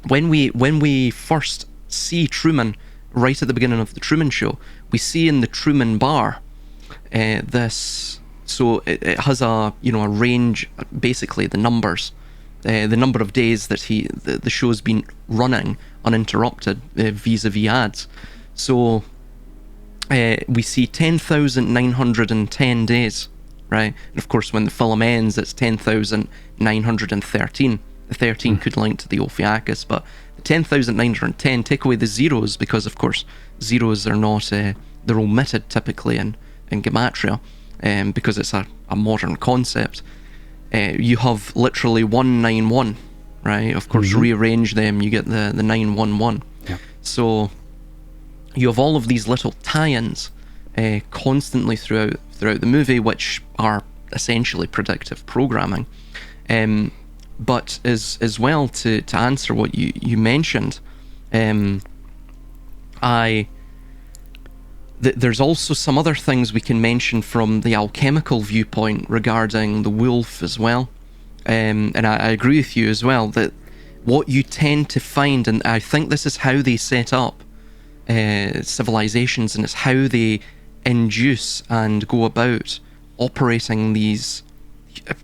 when we first see Truman right at the beginning of the Truman Show, we see in the Truman bar this. So it has a range, basically the numbers, the number of days that the show's been running uninterrupted vis-a-vis ads. So we see 10,910 days, right? And of course, when the film ends, it's 10,913. The 13 could link to the Ophiuchus, but the 10,910, take away the zeros, because of course zeros are not, they're omitted typically in gematria, because it's a modern concept. You have literally 191, right? Of course, rearrange them, you get the 911. Yeah. So you have all of these little tie-ins constantly throughout the movie, which are essentially predictive programming. But as well, to answer what you mentioned, there's also some other things we can mention from the alchemical viewpoint regarding the wolf as well. And I agree with you as well that what you tend to find, and I think this is how they set up civilizations, and it's how they induce and go about operating these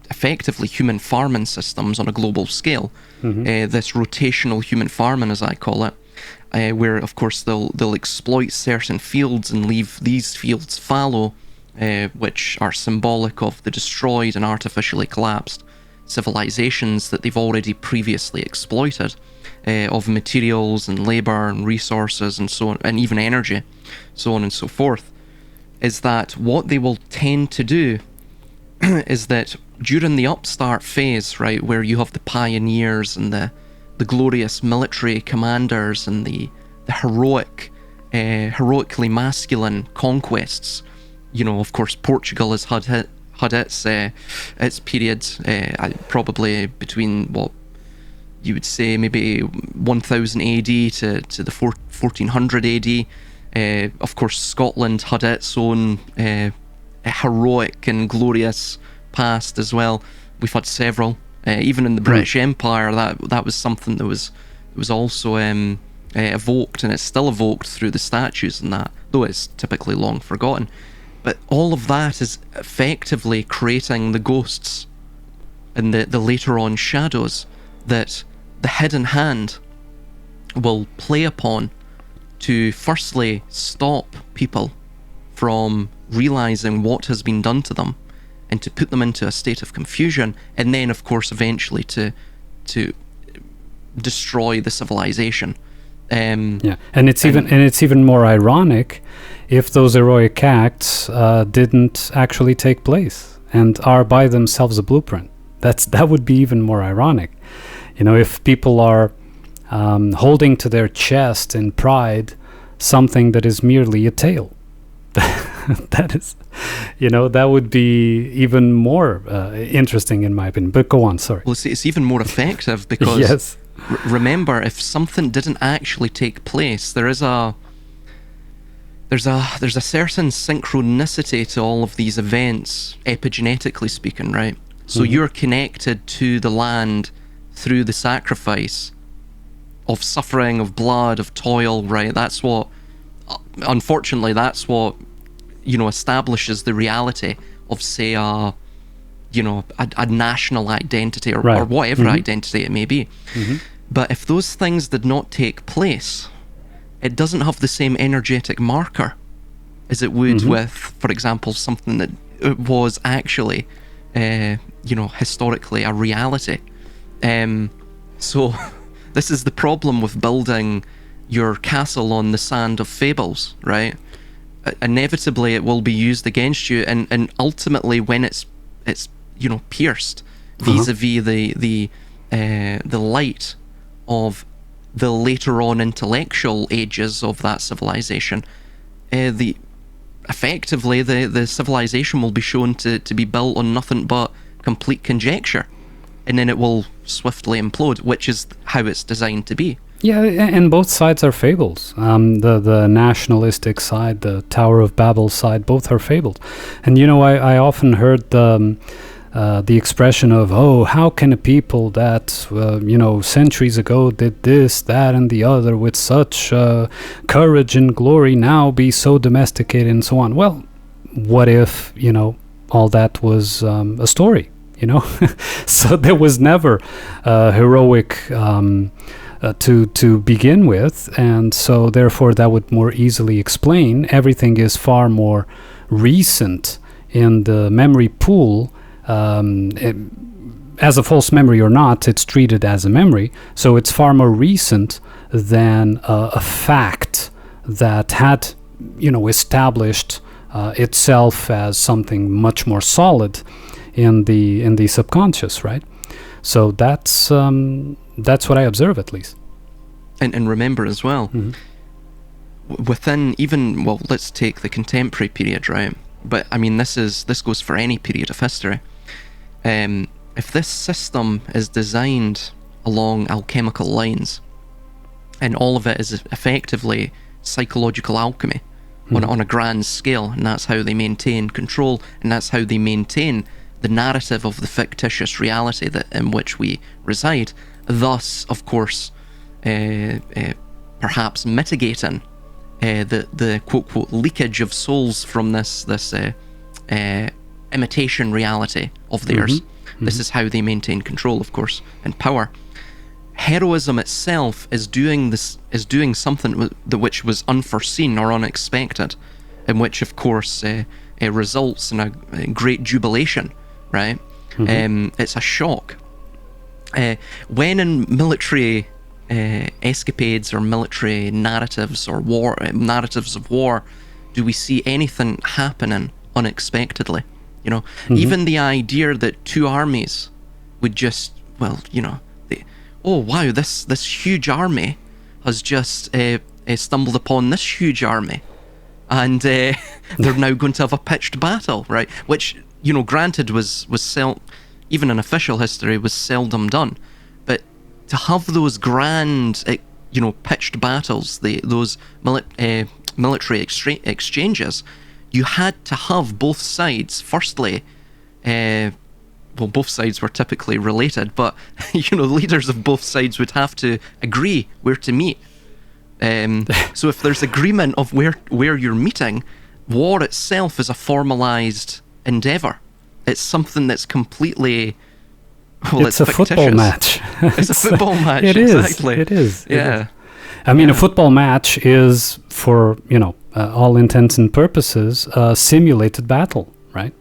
effectively human farming systems on a global scale. This rotational human farming, as I call it, where of course they'll exploit certain fields and leave these fields fallow, which are symbolic of the destroyed and artificially collapsed civilizations that they've already previously exploited, of materials and labor and resources and so on, and even energy, so on and so forth. Is that what they will tend to do is that during the upstart phase, right, where you have the pioneers and the glorious military commanders and the heroically masculine conquests, of course Portugal has had its periods, probably between what you would say maybe 1000 AD to the 1400 AD. Of course, Scotland had its own heroic and glorious past as well. We've had several. Even in the British Empire, that was something that was also evoked, and it's still evoked through the statues and that, though it's typically long forgotten. But all of that is effectively creating the ghosts and the later on shadows that the hidden hand will play upon to firstly stop people from realizing what has been done to them, and to put them into a state of confusion, and then of course eventually to destroy the civilization. And it's even more ironic if those heroic acts didn't actually take place and are by themselves a blueprint. That would be even more ironic. If people are holding to their chest in pride something that is merely a tale. That is, that would be even more interesting in my opinion. But go on, sorry. Well, it's even more effective because yes. Remember, if something didn't actually take place, there's a certain synchronicity to all of these events, epigenetically speaking, right? So you're connected to the land through the sacrifice of suffering, of blood, of toil, right? That's what, unfortunately, establishes the reality of, say, a national identity or whatever identity it may be. But if those things did not take place, it doesn't have the same energetic marker as it would with, for example, something that was actually, historically a reality. So this is the problem with building your castle on the sand of fables, right? Inevitably it will be used against you, and ultimately when it's pierced vis-a-vis the light of the later on intellectual ages of that civilization, effectively the civilization will be shown to be built on nothing but complete conjecture, and then it will swiftly implode, which is how it's designed to be. Yeah, and both sides are fables. The nationalistic side, the Tower of Babel side, both are fabled. And I often heard the expression of, oh, how can a people that centuries ago did this, that, and the other with such courage and glory now be so domesticated and so on? Well, what if all that was a story? So there was never heroic to begin with, and so therefore that would more easily explain. Everything is far more recent in the memory pool. As a false memory or not, it's treated as a memory, so it's far more recent than a fact that had established itself as something much more solid in the subconscious, right? So that's what I observe, at least. And remember as well, within even, well, let's take the contemporary period, right? But I mean, this goes for any period of history. If this system is designed along alchemical lines, and all of it is effectively psychological alchemy on a grand scale, and that's how they maintain control, and that's how they maintain the narrative of the fictitious reality in which we reside, thus, of course, perhaps mitigating the quote-quote leakage of souls from this imitation reality of theirs. This is how they maintain control, of course, and power. Heroism itself is doing something which was unforeseen or unexpected, in which, of course, results in a great jubilation, right? It's a shock. When in military escapades or military narratives or narratives of war, do we see anything happening unexpectedly? Even the idea that two armies would just, oh wow, this huge army has just stumbled upon this huge army, and they're now going to have a pitched battle, right? Which, granted was even in official history was seldom done, but to have those grand, pitched battles, those military exchanges, you had to have both sides. Firstly, both sides were typically related, but leaders of both sides would have to agree where to meet. So if there's agreement of where you're meeting, war itself is a formalized endeavor. It's something that's completely, it's a fictitious. Football match. It's a football match. It exactly. is. Yeah. I mean, a football match is, for all intents and purposes, a simulated battle, right?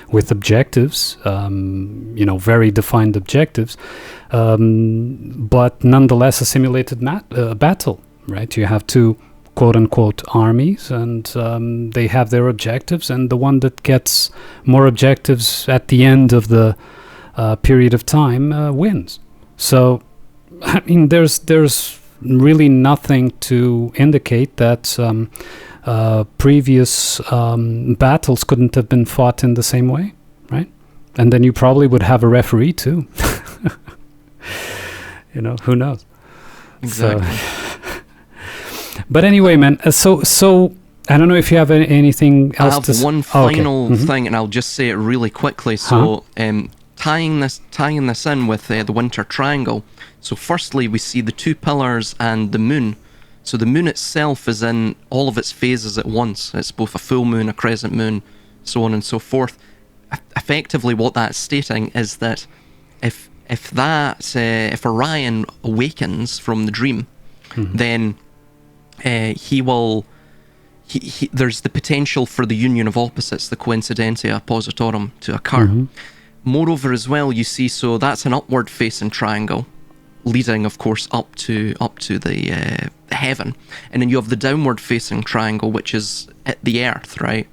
With objectives, very defined objectives, but nonetheless a simulated battle, right? You have two quote-unquote armies, and they have their objectives, and the one that gets more objectives at the end of the period of time wins. So, I mean, there's really nothing to indicate that previous battles couldn't have been fought in the same way, right? And then you probably would have a referee too. Who knows? Exactly. But anyway, man, so I don't know if you have anything else to say. I have one final thing, and I'll just say it really quickly. So, tying this in with the winter triangle. So firstly, we see the two pillars and the moon. So the moon itself is in all of its phases at once. It's both a full moon, a crescent moon, so on and so forth. Effectively, what that's stating is that if Orion awakens from the dream, then there's the potential for the union of opposites, the coincidentia oppositorum, to occur. Moreover, as well, you see, so that's an upward facing triangle, leading, of course, up to the heaven, and then you have the downward facing triangle, which is at the earth, right?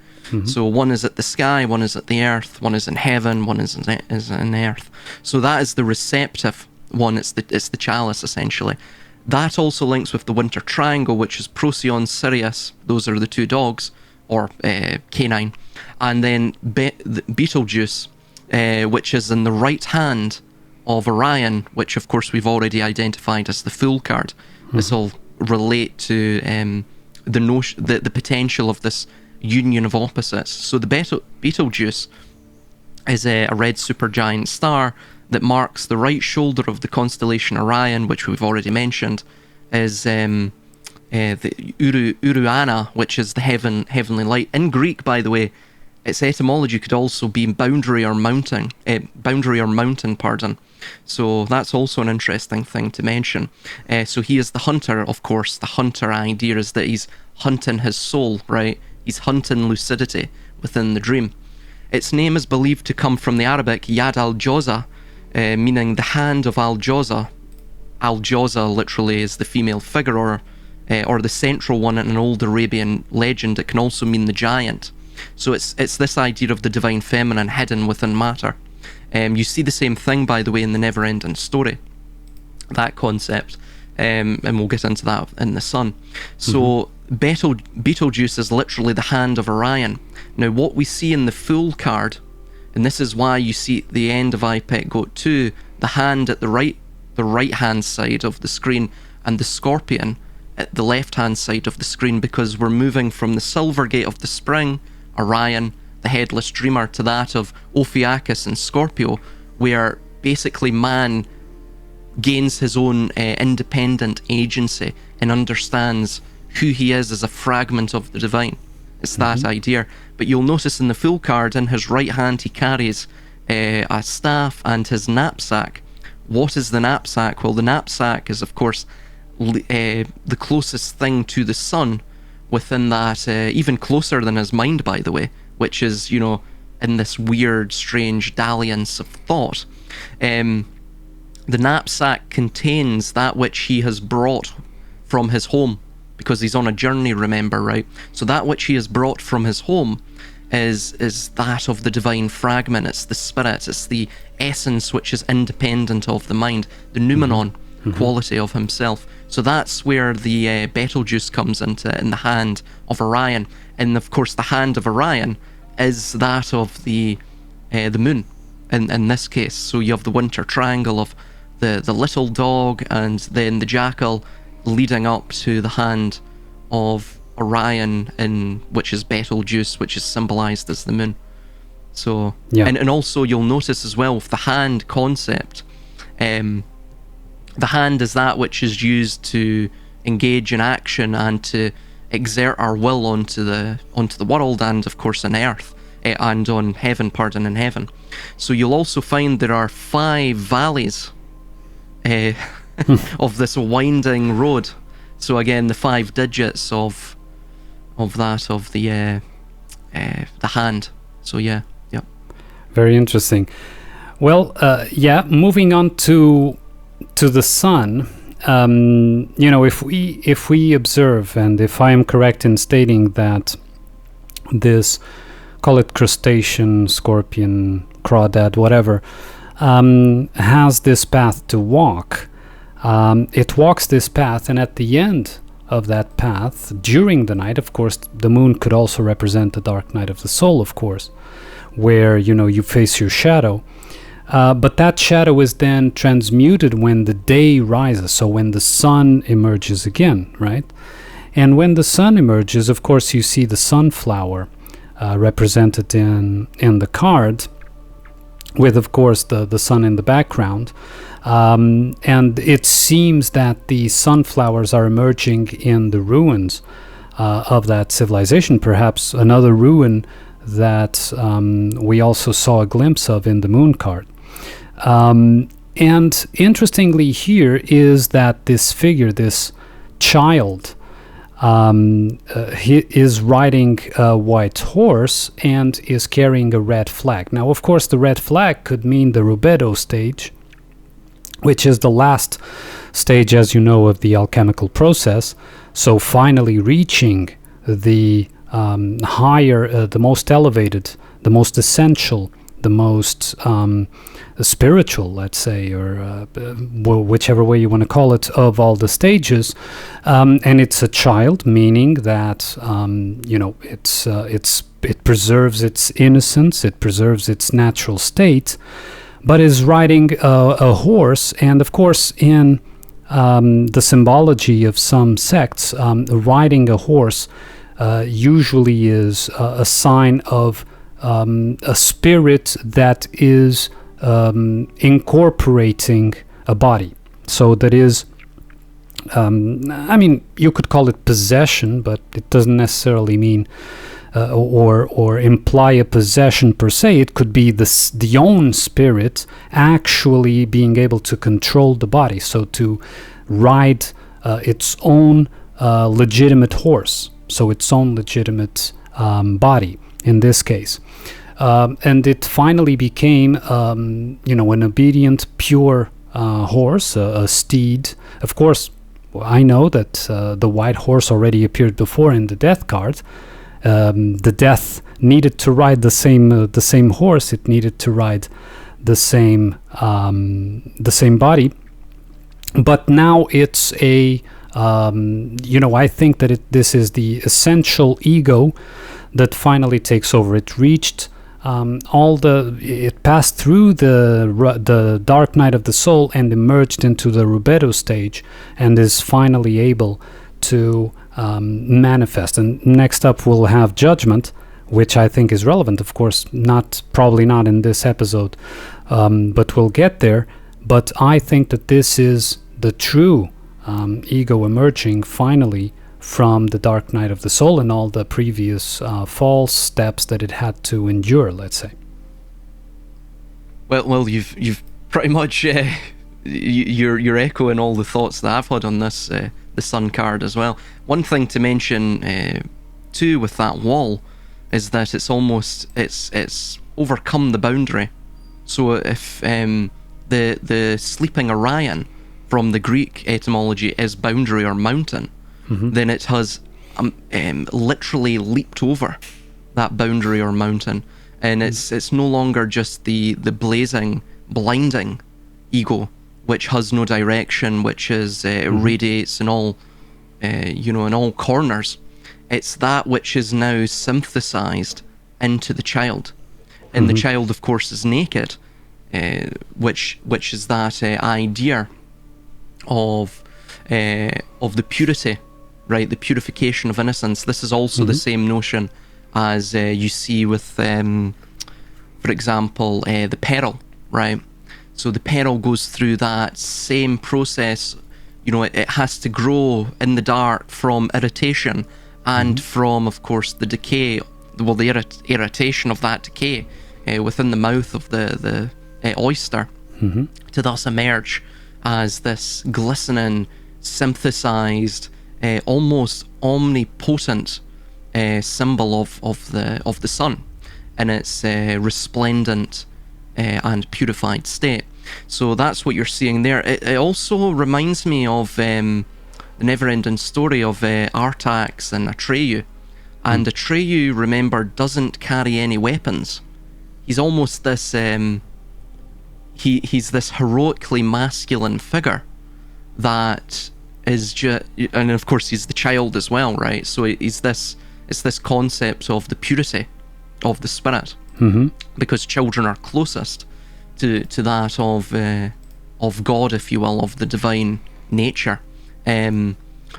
So one is at the sky, one is at the earth, one is in heaven, one is in earth. So that is the receptive one. It's the chalice, essentially. That also links with the winter triangle, which is Procyon, Sirius. Those are the two dogs, or Canine, and then Betelgeuse, which is in the right hand of Orion, which of course we've already identified as the Fool card. This will relate to the potential of this union of opposites. So the Betelgeuse is a red supergiant star that marks the right shoulder of the constellation Orion, which we've already mentioned, is the Uruana, which is the heavenly light. In Greek, by the way, its etymology could also be boundary or mountain, pardon. So that's also an interesting thing to mention. So he is the hunter, of course. The hunter idea is that he's hunting his soul, right? He's hunting lucidity within the dream. Its name is believed to come from the Arabic Yad al-Jawza, meaning the hand of al-Jawza. Al-Jawza literally is the female figure, or the central one in an old Arabian legend. It can also mean the giant. So it's this idea of the divine feminine hidden within matter. You see the same thing, by the way, in the Never-Ending Story, that concept, and we'll get into that in the sun. So Betelgeuse is literally the hand of Orion. Now, what we see in the Fool card, and this is why you see at the end of iPet Goat 2, the hand at the right-hand side of the screen, and the scorpion at the left-hand side of the screen, because we're moving from the silver gate of the spring, Orion, the headless dreamer, to that of Ophiuchus and Scorpio, where basically man gains his own independent agency and understands who he is as a fragment of the divine. It's that idea. But you'll notice in the Fool card, in his right hand he carries a staff and his knapsack. What is the knapsack? Well, the knapsack is, of course, the closest thing to the sun within that, even closer than his mind, by the way, which is, in this weird, strange dalliance of thought. The knapsack contains that which he has brought from his home, because he's on a journey, remember, right? So that which he has brought from his home is that of the divine fragment. It's the spirit, it's the essence which is independent of the mind, the noumenon quality of himself. So that's where the Betelgeuse comes into, in the hand of Orion. And of course the hand of Orion is that of the moon in this case. So you have the winter triangle of the little dog and then the jackal leading up to the hand of Orion, which is Betelgeuse, which is symbolized as the moon. So and also you'll notice as well with the hand concept, the hand is that which is used to engage in action and to exert our will onto the world, and of course on earth, and on heaven, in heaven. So you'll also find there are 5 valleys of this winding road. So again, the 5 digits of the hand. So yep. Very interesting. Well, moving on to the sun. If we observe, and if I am correct in stating that this, call it crustacean, scorpion, crawdad, whatever, has this path to walk. It walks this path, and at the end of that path, during the night, of course, the moon could also represent the dark night of the soul, of course, where, you face your shadow. But that shadow is then transmuted when the day rises, so when the sun emerges again, right? And when the sun emerges, of course, you see the sunflower represented in the card, with, of course, the sun in the background. And it seems that the sunflowers are emerging in the ruins of that civilization, perhaps another ruin that we also saw a glimpse of in the moon card. And interestingly here is that this figure, this child, he is riding a white horse and is carrying a red flag. Now, of course, the red flag could mean the rubedo stage, which is the last stage, as you know, of the alchemical process. So finally reaching the higher, the most elevated, the most essential, the most spiritual, let's say, or whichever way you want to call it, of all the stages. And it's a child, meaning that it preserves its innocence, it preserves its natural state, but is riding a horse. And of course, in the symbology of some sects, riding a horse usually is a sign of a spirit that is incorporating a body. So that is, I mean, you could call it possession, but it doesn't necessarily mean or imply a possession per se. It could be the own spirit actually being able to control the body, so to ride its own legitimate horse, so its own legitimate body in this case. And it finally became, an obedient, pure horse, a steed. Of course, I know that the white horse already appeared before in the death card. The death needed to ride the same horse. It needed to ride the same body. But now it's a, I think that this is the essential ego that finally takes over. It reached it passed through the dark night of the soul and emerged into the rubedo stage, and is finally able to manifest. And next up we'll have judgment, which I think is relevant. Of course, probably not in this episode, but we'll get there. But I think that this is the true ego emerging finally from the dark night of the soul and all the previous false steps that it had to endure, let's say. Well, you've pretty much you're echoing all the thoughts that I've had on this the Sun card as well. One thing to mention too with that wall is that it's overcome the boundary. So if the sleeping Orion from the Greek etymology is boundary or mountain, then it has literally leaped over that boundary or mountain, and it's no longer just the blazing, blinding ego, which has no direction, which is radiates in all in all corners. It's that which is now synthesized into the child, and the child, of course, is naked, which is that idea of the purity. Right, the purification of innocence. This is also the same notion as you see with, for example, the peril, right? So the peril goes through that same process. It has to grow in the dark from irritation and from, of course, the decay, the irritation of that decay within the mouth of the oyster, to thus emerge as this glistening, synthesized, almost omnipotent symbol of the sun in its resplendent and purified state. So that's what you're seeing there. It also reminds me of the never-ending story of Artax and Atreyu. And Atreyu, remember, doesn't carry any weapons. He's almost this he's this heroically masculine figure that is just, and of course he's the child as well, right? So it's this concept of the purity of the spirit, because children are closest to that of God, if you will, of the divine nature.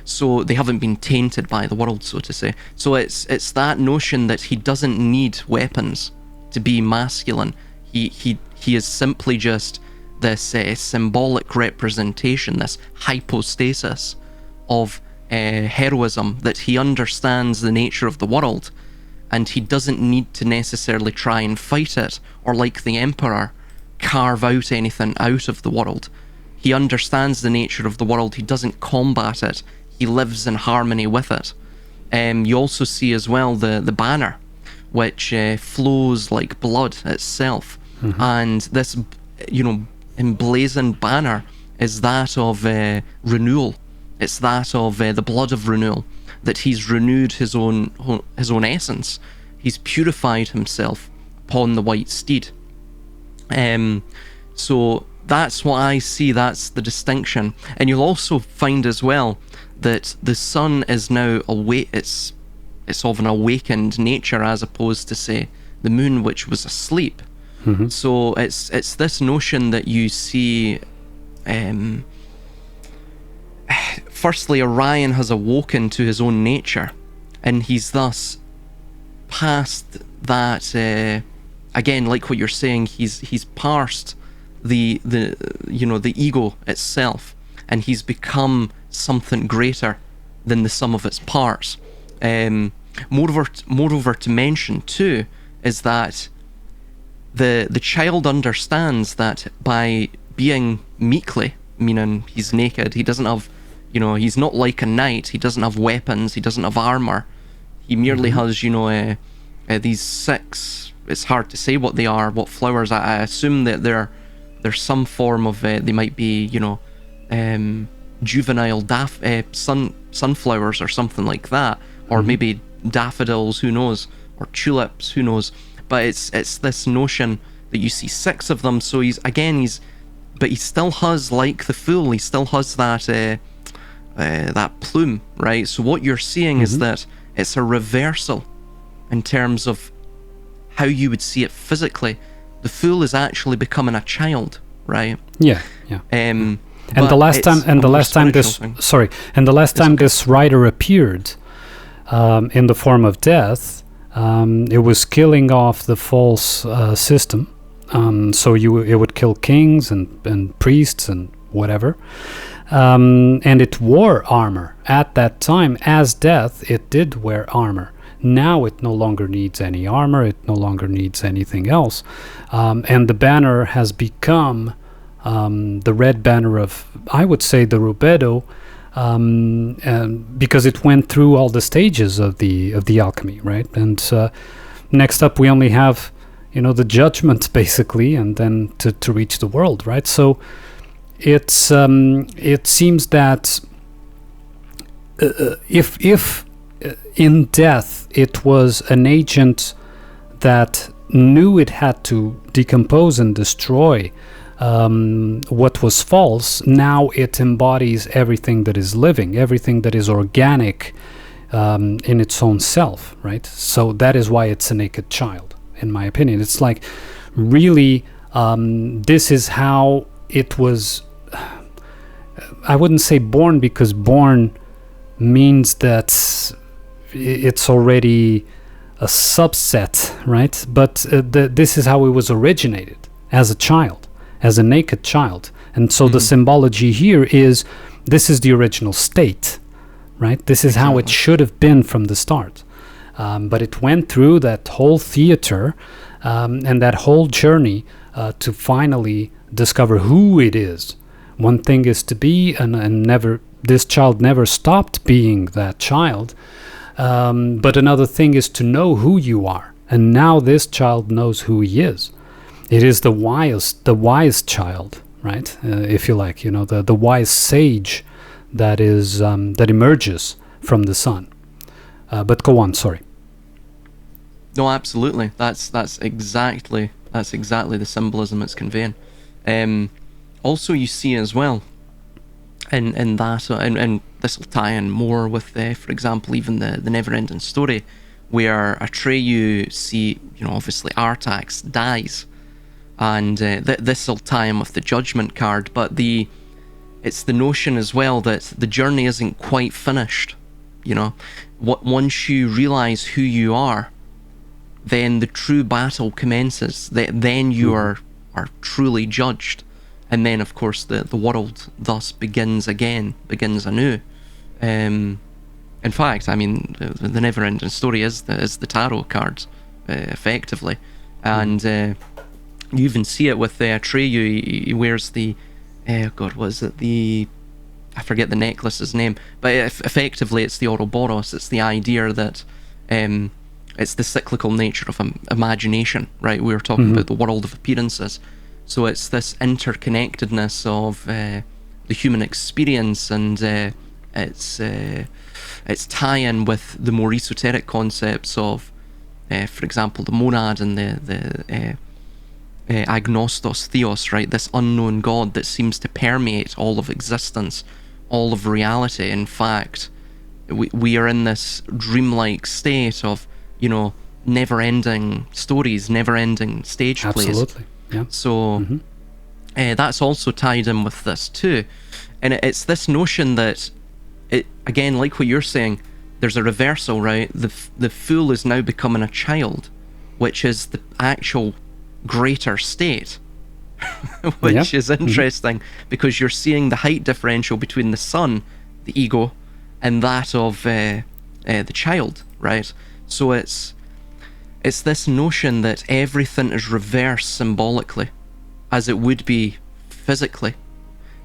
So they haven't been tainted by the world, so to say. So it's that notion that he doesn't need weapons to be masculine. He is simply just this symbolic representation, this hypostasis of heroism, that he understands the nature of the world, and he doesn't need to necessarily try and fight it, or like the Emperor, carve out anything out of the world. He understands the nature of the world. He doesn't combat it. He lives in harmony with it. You also see as well the banner, which flows like blood itself. And this, emblazoned banner is that of renewal. It's that of the blood of renewal, that he's renewed his own essence. He's purified himself upon the white steed. So that's what I see. That's the distinction. And you'll also find as well that the sun is now awake. It's of an awakened nature, as opposed to, say, the moon, which was asleep. So it's this notion that you see. Firstly, Orion has awoken to his own nature, and he's thus past that again, like what you're saying, he's parsed the ego itself, and he's become something greater than the sum of its parts. Moreover, to mention too is that the child understands that by being meekly, meaning he's naked, he doesn't have, he's not like a knight, he doesn't have weapons, he doesn't have armor, he merely has, these 6, it's hard to say what they are, what flowers. I assume that they're some form of, they might be, juvenile sunflowers or something like that, or maybe daffodils, who knows, or tulips, who knows. But it's this notion that you see 6 of them, so but he still has, like the fool, he still has that that plume, right? So what you're seeing is that it's a reversal in terms of how you would see it physically. The fool is actually becoming a child, right? Yeah. And the last time this rider appeared in the form of death, it was killing off the false system. So it would kill kings and priests and whatever. And it wore armor. At that time, as death, it did wear armor. Now it no longer needs any armor, it no longer needs anything else. And the banner has become the red banner of, I would say, the Rubedo, because it went through all the stages of the alchemy, right? And next up we only have, the judgment, basically, and then to reach the world, right? So it seems that if in death it was an agent that knew it had to decompose and destroy what was false, now it embodies everything that is living, everything that is organic in its own self, right? So that is why it's a naked child, in my opinion. It's like, really, this is how it was. I wouldn't say born, because born means that it's already a subset, right? But this is how it was originated, as a child, as a naked child. And so the symbology here is, this is the original state, right? This is how it should have been from the start. But it went through that whole theater and that whole journey to finally discover who it is. One thing is to be, and never, this child never stopped being that child. But another thing is to know who you are. And now this child knows who he is. It is the wise child, right? If you like, the wise sage that is that emerges from the sun. But go on, sorry. No, absolutely. That's exactly the symbolism it's conveying. Also, you see as well, in that, and this will tie in more with, for example, even the never-ending story, where Atreyu see, obviously Artax dies, and this will tie in with the judgment card, but it's the notion as well that the journey isn't quite finished. Once you realize who you are, then the true battle commences. Then you are truly judged. And then, of course, the world thus begins anew. In fact, I mean, the never-ending story is the tarot cards, effectively. And you even see it with Atreyu. He wears the... God, was it the... I forget the necklace's name. But effectively, it's the Ouroboros. It's the idea that... it's the cyclical nature of imagination, right? We were talking about the world of appearances. So it's this interconnectedness of the human experience, and it's tie-in with the more esoteric concepts of, for example, the monad and the agnostos theos, right? This unknown God that seems to permeate all of existence, all of reality. In fact, we are in this dreamlike state of, never-ending stories, never-ending stage plays. Absolutely. Yeah. So that's also tied in with this too, and it's this notion that, like what you're saying, there's a reversal, right? The fool is now becoming a child, which is the actual greater state, which is interesting because you're seeing the height differential between the sun, the ego, and that of the child, right? So it's this notion that everything is reversed symbolically, as it would be physically.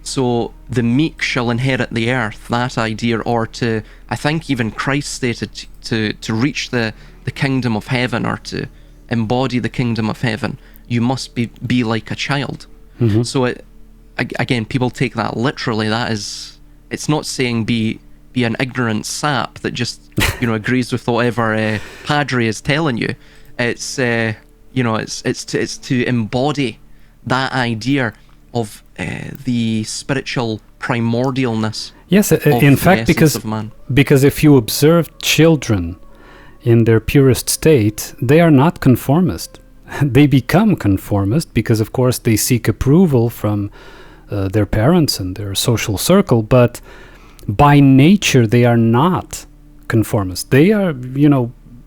So the meek shall inherit the earth, that idea, or to, I think even Christ stated, to reach the kingdom of heaven, or to embody the kingdom of heaven, you must be like a child. So again, people take that literally. That is, it's not saying be an ignorant sap that just agrees with whatever padre is telling you. It's it's to embody that idea of the spiritual primordialness. Yes, in fact, because if you observe children in their purest state, they are not conformist. They become conformist because, of course, they seek approval from their parents and their social circle, but by nature they are not conformist. They are,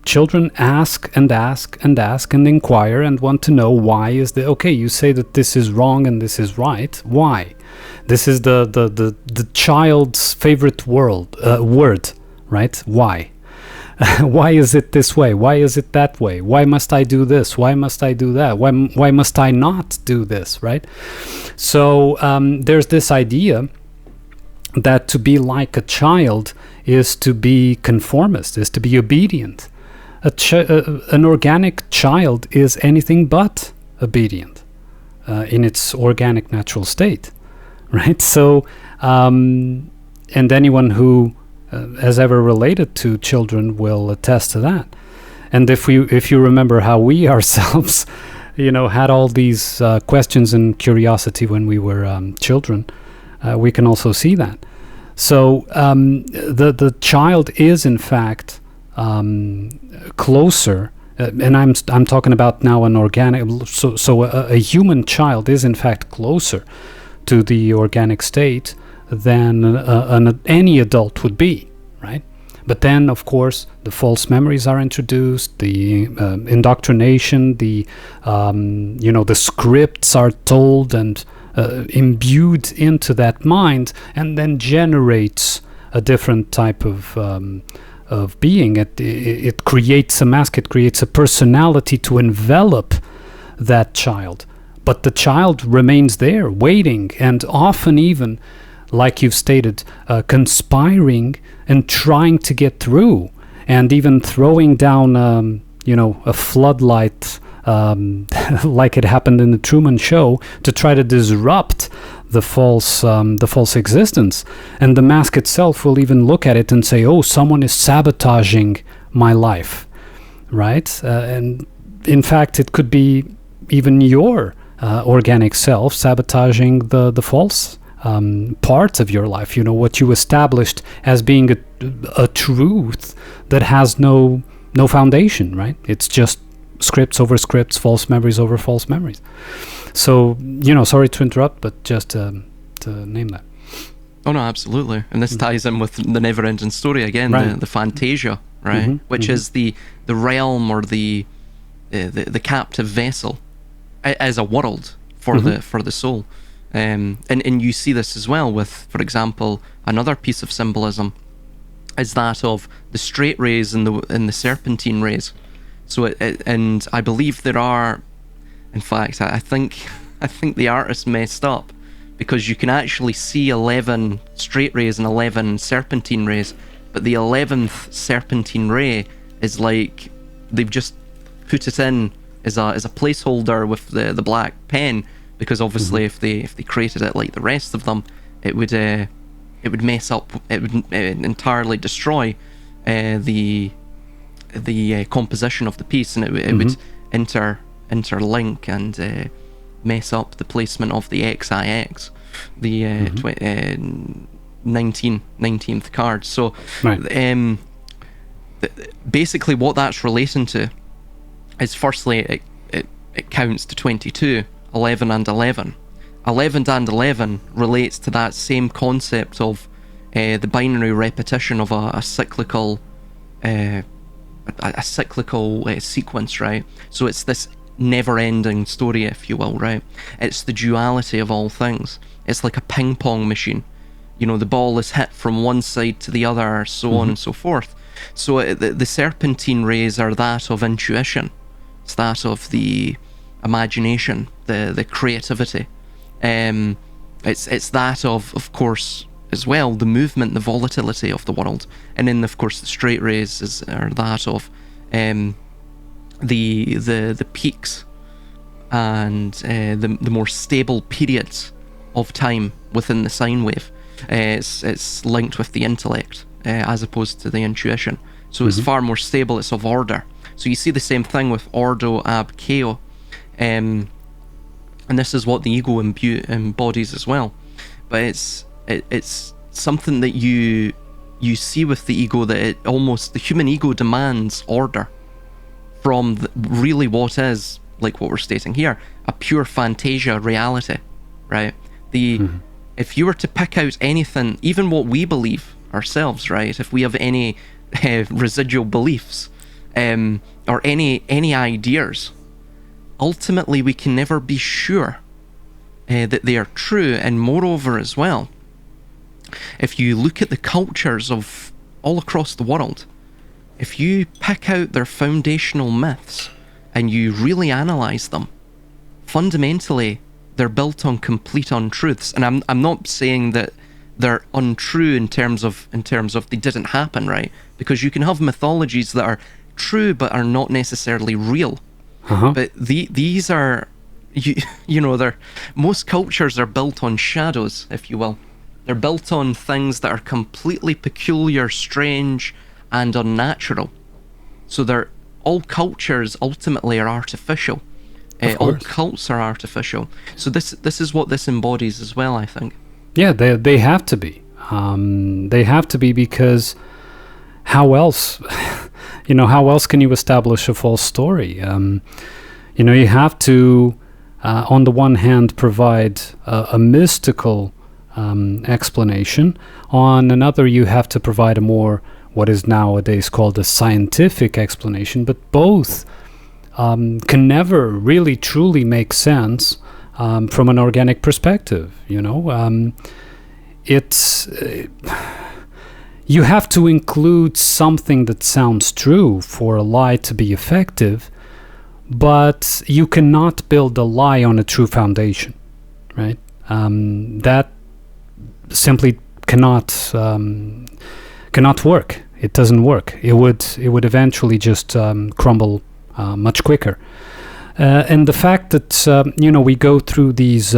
children ask and ask and ask and inquire and want to know why is the okay, you say that this is wrong and this is right. Why? This is the child's favorite word, right? Why? Why is it this way? Why is it that way? Why must I do this? Why must I do that? Why must I not do this, right? So there's this idea that to be like a child is to be conformist, is to be obedient. An organic child is anything but obedient in its organic natural state, right? So, and anyone who has ever related to children will attest to that. And if you remember how we ourselves, had all these questions and curiosity when we were children, we can also see that. So the child is in fact closer, and I'm talking about now an organic. So a human child is in fact closer to the organic state than any adult would be, right? But then, of course, the false memories are introduced, the indoctrination, the scripts are told and imbued into that mind, and then generates a different type of being. It creates a mask, it creates a personality to envelop that child. But the child remains there, waiting, and often even, like you've stated, conspiring and trying to get through, and even throwing down, a floodlight, like it happened in the Truman Show, to try to disrupt the false existence. And the mask itself will even look at it and say, "Oh, someone is sabotaging my life," right? And in fact, it could be even your organic self sabotaging the false parts of your life, what you established as being a truth that has no foundation, right? It's just scripts over scripts, false memories over false memories. So, sorry to interrupt, but just to name that. Oh no, absolutely. And this ties in with the never-ending story again, right. the fantasia, right? Which is the realm, or the captive vessel as a world for the soul. And you see this as well with, for example, another piece of symbolism is that of the straight rays and the serpentine rays. So and I believe there are, in fact, I think the artist messed up, because you can actually see 11 straight rays and 11 serpentine rays, but the 11th serpentine ray is like they've just put it in as a placeholder with the black pen. Because obviously, if they created it like the rest of them, it would mess up. It would entirely destroy the composition of the piece, and it would interlink and mess up the placement of the XIX, the 19th card. So, right. Basically, what that's relating to is, firstly, it counts to 22. 11 and 11. 11 and 11 relates to that same concept of the binary repetition of a cyclical a cyclical sequence, right? So it's this never-ending story, if you will, right? It's the duality of all things. It's like a ping pong machine. You know, the ball is hit from one side to the other, so on and so forth. So the serpentine rays are that of intuition. It's that of the imagination, the creativity. It's that of course, as well, the movement, the volatility of the world. And then, of course, the straight rays are that of the peaks and the more stable periods of time within the sine wave. It's linked with the intellect as opposed to the intuition. So it's far more stable, it's of order. So you see the same thing with ordo ab chao. And this is what the ego embodies as well. But it's something that you see with the ego, that the human ego demands order from really what is, like what we're stating here, a pure fantasia reality, right? If you were to pick out anything, even what we believe ourselves, right? If we have any residual beliefs or any ideas, ultimately we can never be sure that they are true. And moreover as well, if you look at the cultures of all across the world, if you pick out their foundational myths and you really analyze them, fundamentally they're built on complete untruths. And I'm not saying that they're untrue in terms of they didn't happen, right? Because you can have mythologies that are true but are not necessarily real. But these are, you know, most cultures are built on shadows, if you will. They're built on things that are completely peculiar, strange, and unnatural. So all cultures ultimately are artificial. All cults are artificial. So this is what this embodies as well, I think. Yeah, they have to be. They have to be, because how else? How else can you establish a false story? You have to, on the one hand, provide a mystical explanation. On another, you have to provide a more, what is nowadays called a scientific explanation. But both can never really truly make sense from an organic perspective. It's you have to include something that sounds true for a lie to be effective, but you cannot build a lie on a true foundation, right? That simply cannot work. It doesn't work. It would eventually just crumble much quicker. And the fact that we go through these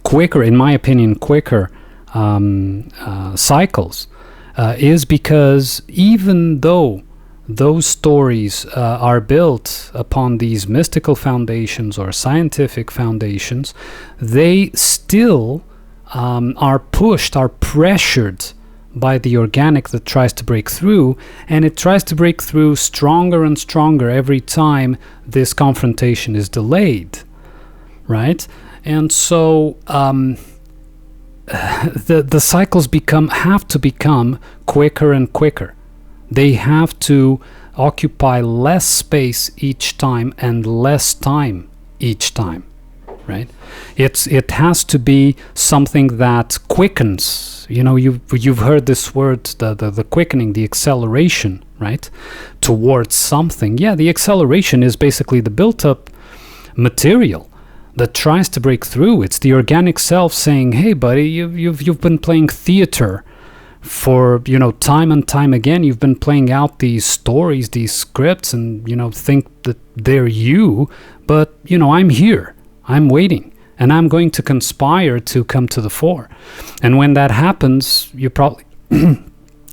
quicker, in my opinion, cycles is because even though those stories are built upon these mystical foundations or scientific foundations, they still are pressured by the organic that tries to break through, and it tries to break through stronger and stronger every time this confrontation is delayed, right? And so the cycles have to become quicker and quicker. They have to occupy less space each time and less time each time, right? It has to be something that quickens. You've heard this word, the quickening, the acceleration, right? Towards something. Yeah, the acceleration is basically the built-up material that tries to break through. It's the organic self saying, "Hey, buddy, you've been playing theater for time and time again. You've been playing out these stories, these scripts, and think that they're you. But I'm here. I'm waiting, and I'm going to conspire to come to the fore." And when that happens, you probably,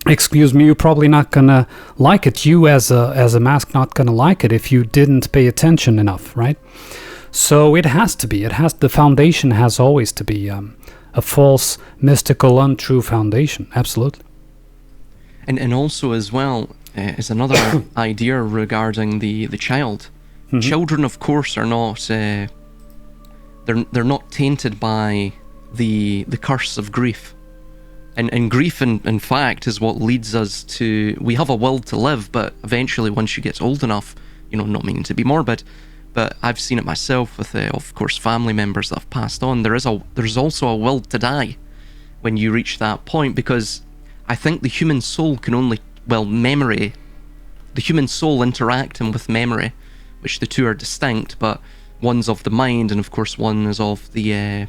excuse me, you're probably not gonna like it. You as a mask, not gonna like it if you didn't pay attention enough, right? So it has to be. The foundation has always to be a false, mystical, untrue foundation. Absolutely. And also as well is another idea regarding the child. Mm-hmm. Children, of course, are not. They're not tainted by the curse of grief. And grief, in fact, is what leads us to... We have a will to live, but eventually, once you get old enough, not meaning to be morbid, but I've seen it myself with, of course, family members that have passed on. There's also a will to die when you reach that point, because I think the human soul can only... memory... The human soul interacting with memory, which the two are distinct, but one's of the mind, and of course one is of the...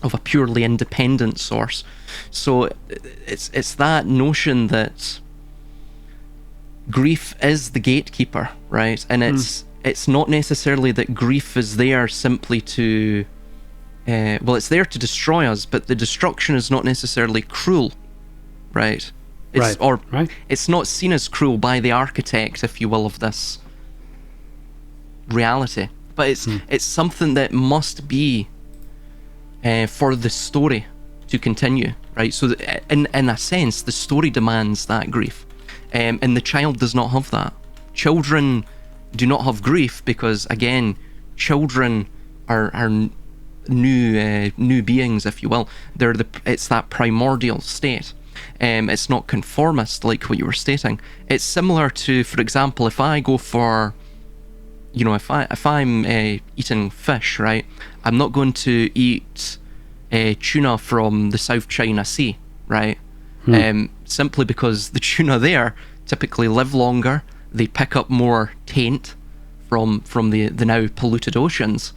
of a purely independent source. So it's that notion that grief is the gatekeeper, right? And it's not necessarily that grief is there simply to it's there to destroy us, but the destruction is not necessarily cruel, right? It's not seen as cruel by the architect, if you will, of this reality, but it's something that must be for the story to continue, right? So in a sense, the story demands that grief, and the child does not have that. Children do not have grief because, again, children are new beings, if you will. It's that primordial state. It's not conformist like what you were stating. It's similar to, for example, if I go for, if I'm eating fish, right? I'm not going to eat tuna from the South China Sea, right? Simply because the tuna there typically live longer. They pick up more taint from the now polluted oceans,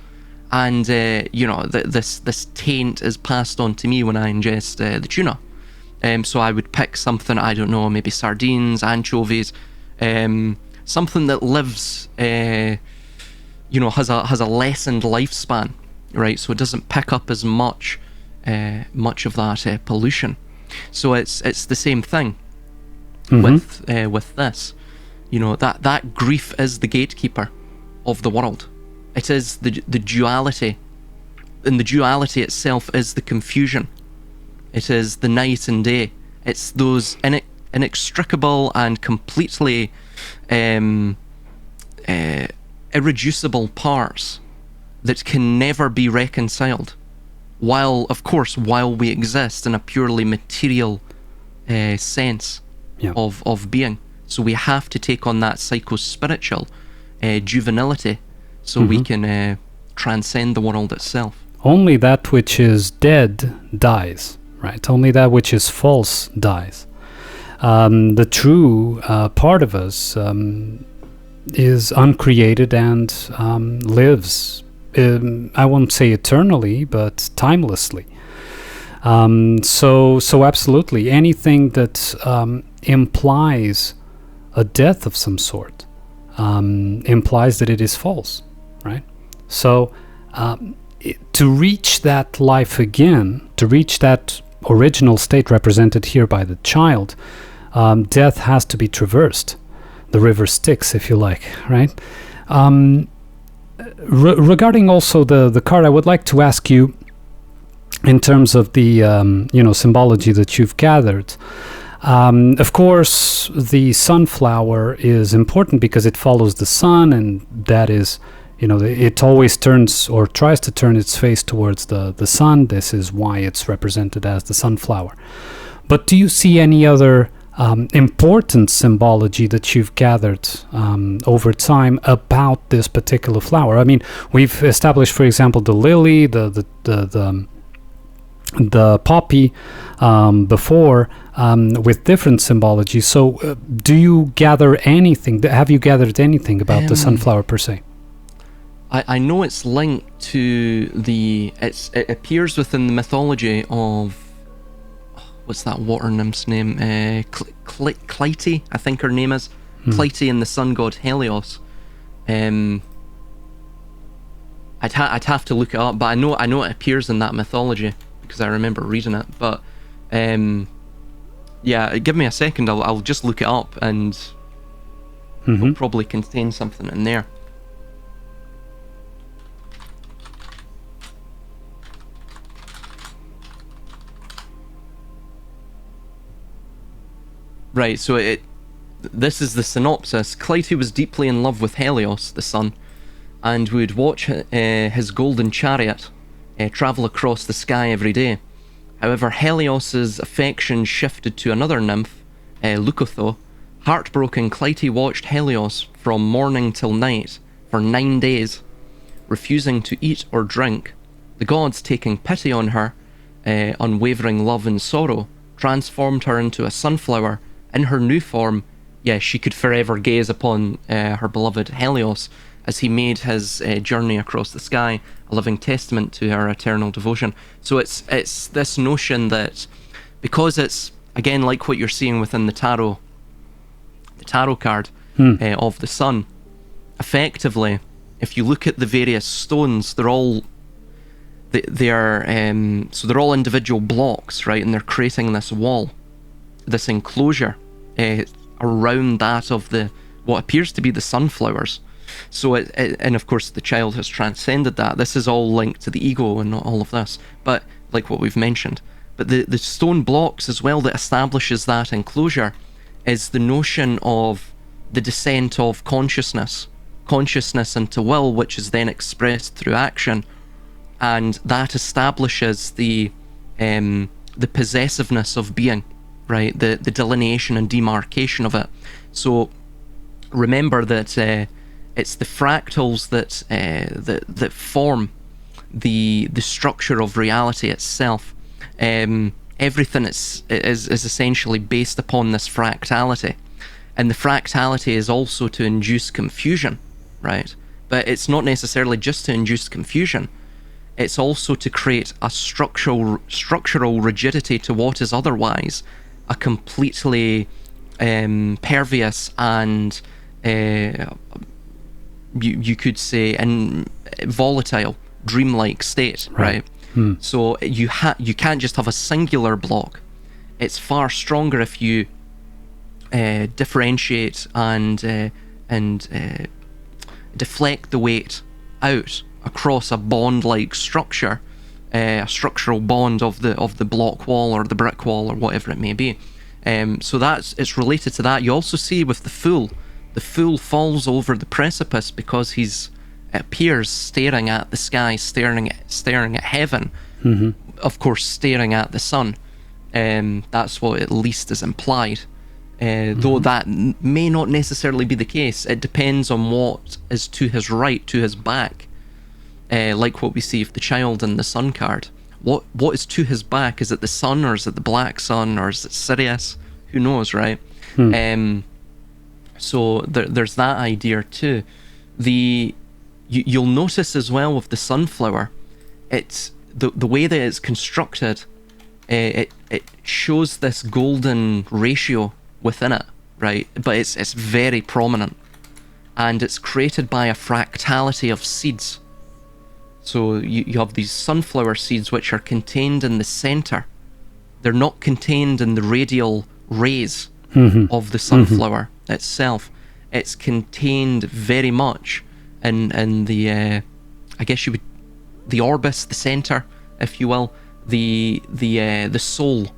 and this taint is passed on to me when I ingest the tuna. So I would pick something, I don't know, maybe sardines, anchovies, something that lives, has a lessened lifespan, right? So it doesn't pick up as much of that pollution. So it's the same thing with this. That grief is the gatekeeper of the world. It is the duality, and the duality itself is the confusion. It is the night and day. It's those inextricable and completely irreducible parts that can never be reconciled, while we exist in a purely material sense of being. So we have to take on that psycho-spiritual juvenility so we can transcend the world itself. Only that which is dead dies, right? Only that which is false dies. The true part of us is uncreated and lives, I won't say eternally, but timelessly. So absolutely, anything that implies a death of some sort implies that it is false, right? So to reach that life again, to reach that original state represented here by the child, death has to be traversed. The river Styx, if you like, right? Regarding also the card, I would like to ask you, in terms of the symbology that you've gathered. Of course, the sunflower is important because it follows the sun, and that is, it always turns or tries to turn its face towards the sun. This is why it's represented as the sunflower. But do you see any other important symbology that you've gathered over time about this particular flower? I mean, we've established, for example, the lily, the poppy before, with different symbology. So do you gather anything? Have you gathered anything about the sunflower per se? I know it's linked to it appears within the mythology of, what's that water nymph's name? Clytie, I think her name is. Clytie and the sun god Helios. I'd have to look it up, but I know it appears in that mythology because I remember reading it. But yeah, give me a second. I'll just look it up, and it'll probably contain something in there. Right, so this is the synopsis. Clytie was deeply in love with Helios, the sun, and would watch his golden chariot travel across the sky every day. However, Helios's affection shifted to another nymph, Leucotho. Heartbroken, Clytie watched Helios from morning till night for 9 days, refusing to eat or drink. The gods, taking pity on her unwavering love and sorrow, transformed her into a sunflower. In her new form, she could forever gaze upon her beloved Helios as he made his journey across the sky, a living testament to her eternal devotion. So it's this notion that, because it's, again, like what you're seeing within the tarot card of the sun, effectively, if you look at the various stones, they're all individual blocks, right? And they're creating this wall, this enclosure around that of what appears to be the sunflowers. So and of course the child has transcended that. This is all linked to the ego and all of this, but like what we've mentioned. But the stone blocks as well that establishes that enclosure is the notion of the descent of consciousness into will, which is then expressed through action, and that establishes the possessiveness of being, right? The delineation and demarcation of it. So remember that it's the fractals that form the structure of reality itself. Everything is essentially based upon this fractality, and the fractality is also to induce confusion, right? But it's not necessarily just to induce confusion. It's also to create a structural rigidity to what is otherwise a completely pervious and you could say volatile, dreamlike state, right? So you can't just have a singular block. It's far stronger if you differentiate and deflect the weight out across a bond-like structure, a structural bond of the block wall or the brick wall or whatever it may be. So it's related to that. You also see with the fool falls over the precipice because it appears staring at the sky, staring at heaven, of course staring at the sun. That's what at least is implied. Though that may not necessarily be the case. It depends on what is to his right, to his back. Like what we see with the child in the sun card. What is to his back? Is it the sun, or is it the black sun, or is it Sirius? Who knows, right? So there's that idea too. You'll notice as well with the sunflower, it's the way that it's constructed. It shows this golden ratio within it, right? But it's very prominent, and it's created by a fractality of seeds. So you have these sunflower seeds which are contained in the center. They're not contained in the radial rays of the sunflower itself. It's contained very much in the I guess the orbis, the center, if you will, the soul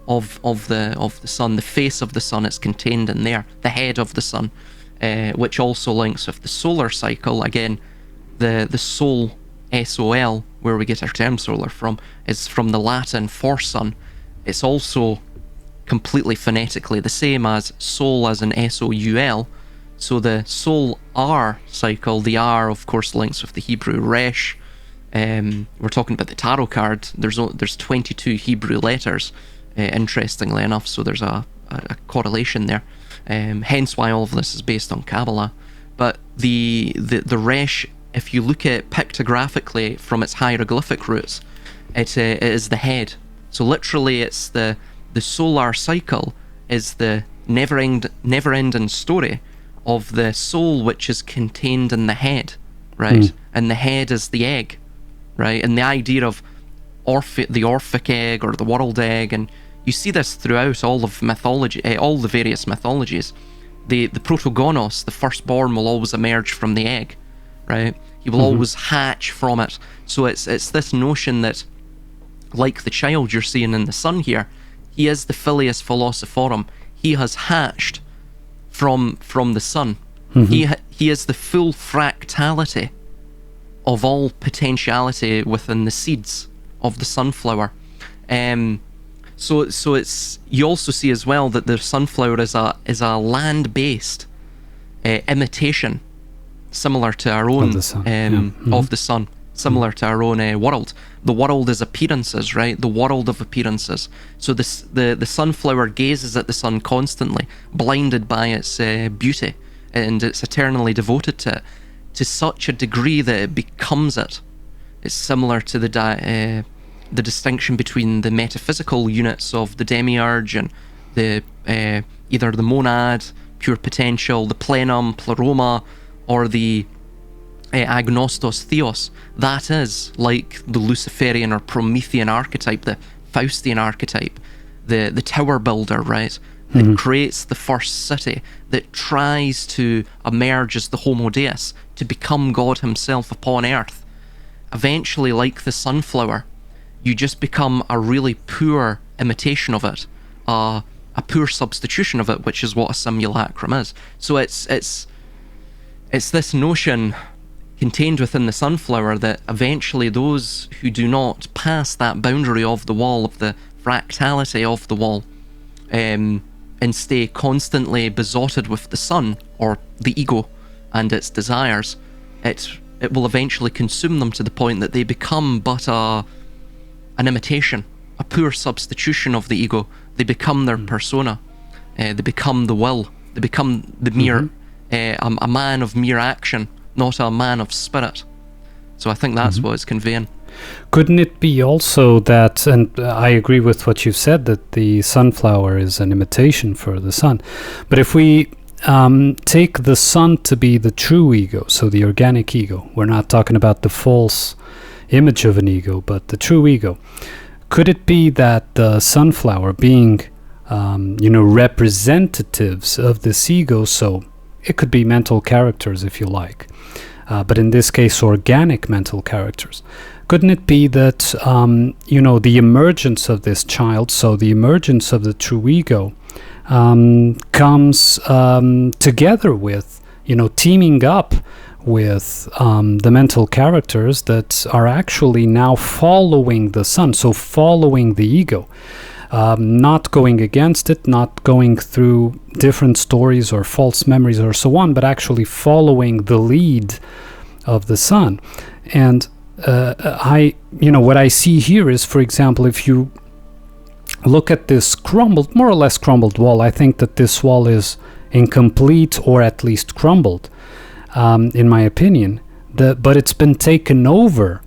of the sun, the face of the sun. It's contained in there, the head of the sun, which also links with the solar cycle. Again, the soul, SOL, where we get our term solar from, is from the Latin for sun. It's also completely phonetically the same as soul as in SOUL. So the solar cycle, the R of course links with the Hebrew resh. We're talking about the tarot card. There's 22 Hebrew letters, interestingly enough, so there's a correlation there. Hence why all of this is based on Kabbalah. But the resh, if you look at it pictographically from its hieroglyphic roots, it is the head. So literally it's the solar cycle is the never-ending story of the soul which is contained in the head, right? And the head is the egg, right? And the idea of the Orphic egg or the world egg, and you see this throughout all of mythology, all the various mythologies. The protogonos, the firstborn, will always emerge from the egg, right? He will always hatch from it. So it's this notion that, like the child you're seeing in the sun here, he is the filius philosophorum. He has hatched from the sun. He is the full fractality of all potentiality within the seeds of the sunflower. So it's, you also see as well that the sunflower is a land-based imitation, similar to our own of the sun, similar to our own world. The world is appearances, right? The world of appearances. So the sunflower gazes at the sun constantly, blinded by its beauty, and it's eternally devoted to it, to such a degree that it becomes it. It's similar to the distinction between the metaphysical units of the demiurge and the either the monad, pure potential, the plenum, pleroma, or the agnostos theos. That is like the Luciferian or Promethean archetype, the Faustian archetype, the tower builder, right? That creates the first city, that tries to emerge as the Homo Deus, to become God himself upon earth. Eventually, like the sunflower, you just become a really poor imitation of it, a poor substitution of it, which is what a simulacrum is. So it's this notion contained within the sunflower that eventually those who do not pass that boundary of the wall, of the fractality of the wall, and stay constantly besotted with the sun, or the ego and its desires, it will eventually consume them to the point that they become but an imitation, a poor substitution of the ego. They become their persona, they become the will, they become the mere, a man of mere action, not a man of spirit. So I think that's what it's conveying. Couldn't it be also that, and I agree with what you've said, that the sunflower is an imitation for the sun, but if we take the sun to be the true ego, so the organic ego, we're not talking about the false image of an ego, but the true ego, could it be that the sunflower being representatives of this ego, so it could be mental characters if you like, but in this case organic mental characters, couldn't it be that the emergence of this child, so the emergence of the true ego, comes together with, teaming up with the mental characters that are actually now following the sun, so following the ego, not going against it, not going through different stories or false memories or so on, but actually following the lead of the sun. And what I see here is, for example, if you look at this crumbled, more or less crumbled wall, I think that this wall is incomplete, or at least crumbled, in my opinion, but it's been taken over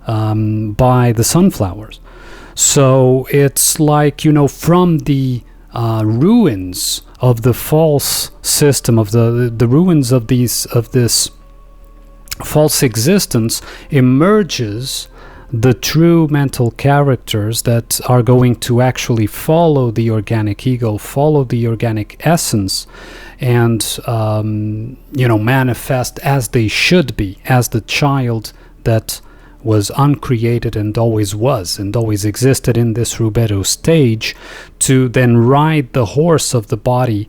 by the sunflowers. So it's like, from the ruins of the false system, of the ruins of this false existence, emerges the true mental characters that are going to actually follow the organic ego, follow the organic essence, and manifest as they should be, as the child that was uncreated and always was and always existed in this rubedo stage, to then ride the horse of the body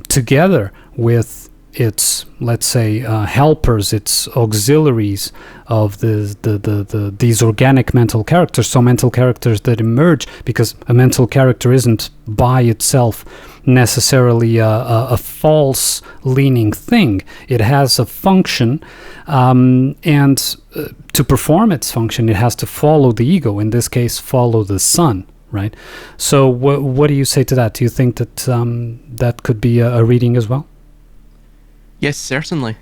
together with its, let's say, helpers, its auxiliaries of these organic mental characters, so mental characters that emerge, because a mental character isn't by itself necessarily a false leaning thing. It has a function, and to perform its function, it has to follow the ego, in this case follow the sun, right? So what do you say to that? Do you think that that could be a reading as well? Yes, certainly.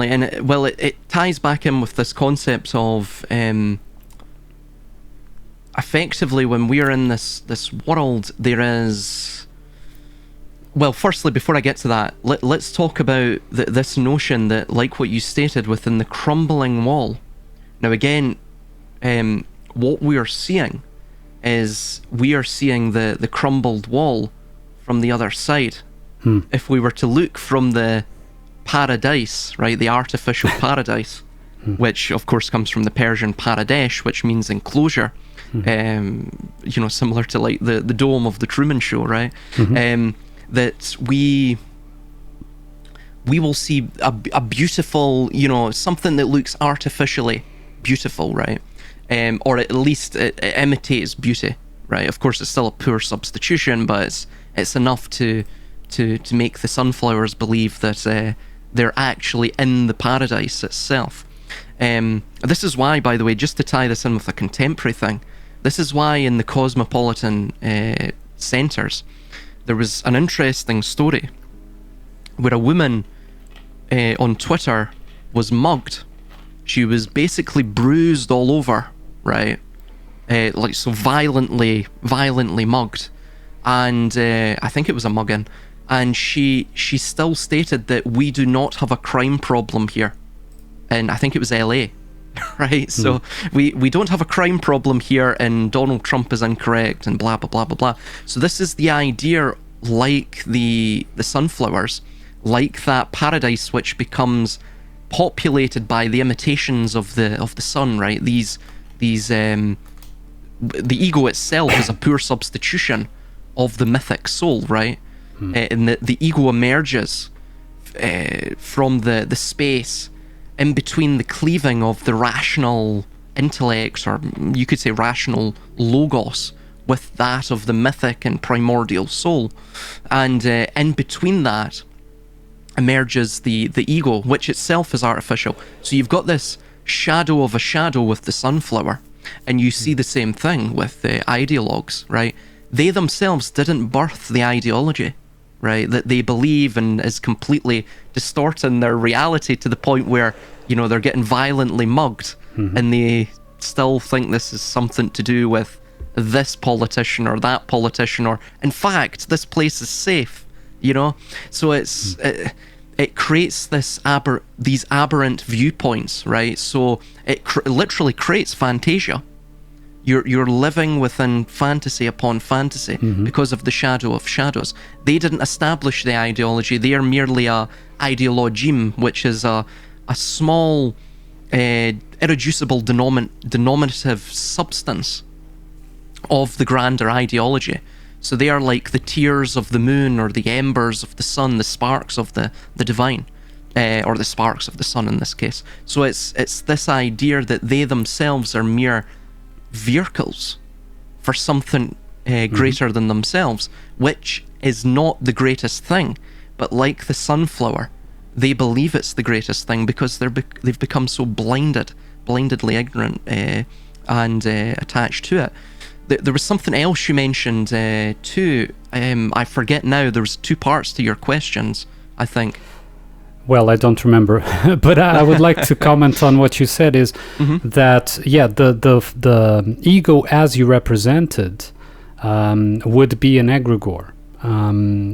And it ties back in with this concept of effectively, when we are in this world, there is... Well, firstly, before I get to that, let's talk about this notion that, like what you stated, within the crumbling wall. Now again, what we are seeing is we are seeing the crumbled wall from the other side. If we were to look from the paradise, right, the artificial paradise, which of course comes from the Persian paradesh, which means enclosure, similar to like the dome of the Truman Show, right? That we will see a beautiful, something that looks artificially beautiful, right? or at least it imitates beauty, right? Of course, it's still a poor substitution, but it's enough to make the sunflowers believe that they're actually in the paradise itself. This is why, by the way, just to tie this in with a contemporary thing, this is why in the cosmopolitan centres, there was an interesting story where a woman on Twitter was mugged. She was basically bruised all over, right? Like, so violently mugged. And I think it was a mugging. And she still stated that we do not have a crime problem here. And I think it was LA, right? So we don't have a crime problem here, and Donald Trump is incorrect, and blah, blah, blah, blah, blah. So this is the idea, like the sunflowers, like that paradise which becomes populated by the imitations of the sun, right? These the ego itself is a poor substitution of the mythic soul, right? And the ego emerges from the space in between the cleaving of the rational intellect, or you could say rational logos, with that of the mythic and primordial soul. And in between that emerges the ego, which itself is artificial. So you've got this shadow of a shadow with the sunflower, and you see the same thing with the ideologues, right? They themselves didn't birth the ideology, right, that they believe and is completely distorting their reality to the point where, you know, they're getting violently mugged, and they still think this is something to do with this politician or that politician, or in fact this place is safe, you know. So it's it creates these aberrant viewpoints, right? So it literally creates fantasia. You're living within fantasy upon fantasy because of the shadow of shadows. They didn't establish the ideology. They are merely a ideologeme, which is a small irreducible denominative substance of the grander ideology. So they are like the tears of the moon, or the embers of the sun, the sparks of the divine, or the sparks of the sun in this case. So it's this idea that they themselves are mere vehicles for something greater than themselves, which is not the greatest thing. But like the sunflower, they believe it's the greatest thing because they've become so blindedly ignorant and attached to it. There was something else you mentioned too. I forget now. There was two parts to your questions, I think. Well, I don't remember, but I would like to comment on what you said. Is that the ego as you represented would be an egregore.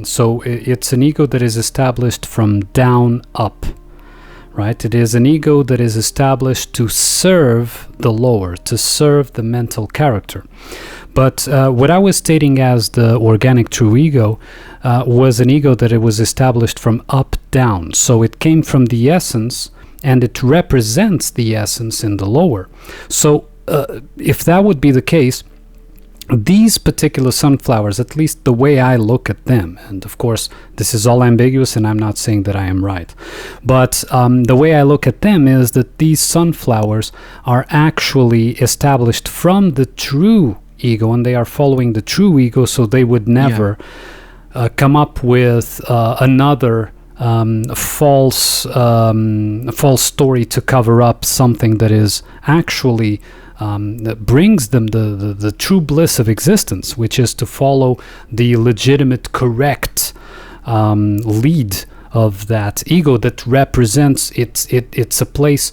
So it's an ego that is established from down up, right? It is an ego that is established to serve the lower, to serve the mental character. But what I was stating as the organic true ego was an ego that it was established from up down. So it came from the essence, and it represents the essence in the lower. So if that would be the case, these particular sunflowers, at least the way I look at them, and of course this is all ambiguous and I'm not saying that I am right, but the way I look at them is that these sunflowers are actually established from the true ego, and they are following the true ego, so they would never come up with another false story to cover up something that is actually that brings them the true bliss of existence, which is to follow the legitimate, correct lead of that ego that represents it's a place.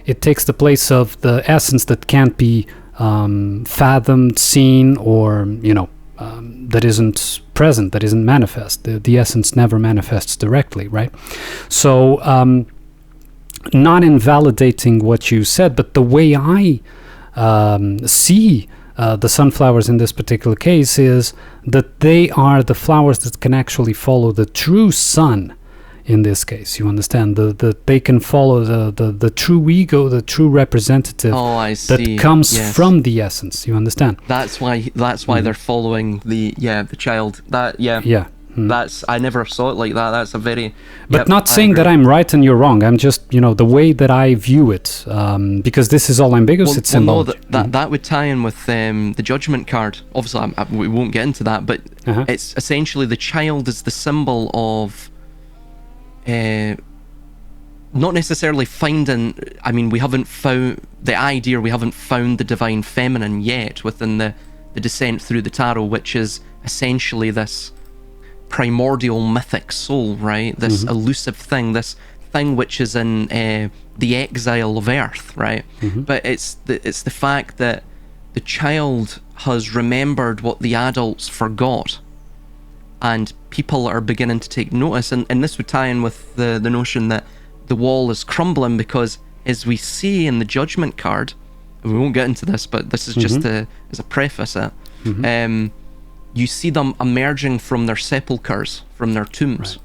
It takes the place of the essence that can't be fathomed, seen, or that isn't present, that isn't manifest. The essence never manifests directly, right? So not invalidating what you said, but the way I see the sunflowers in this particular case is that they are the flowers that can actually follow the true sun. In this case, you understand that they can follow the true ego, the true representative that comes from the essence. You understand? That's why they're following the child. I never saw it like that. That's a very... But not saying that I'm right and you're wrong. I'm just, the way that I view it, because this is all ambiguous, it's symbology. No, that would tie in with the judgment card. Obviously, we won't get into that, but it's essentially the child is the symbol of... not necessarily finding... I mean, we haven't found the divine feminine yet within the descent through the tarot, which is essentially this primordial mythic soul, right? This elusive thing, this thing which is in the exile of Earth, right? But it's the fact that the child has remembered what the adults forgot, and people are beginning to take notice, and this would tie in with the notion that the wall is crumbling, because as we see in the judgment card, and we won't get into this, but this is just as a preface, you see them emerging from their sepulchres, from their tombs.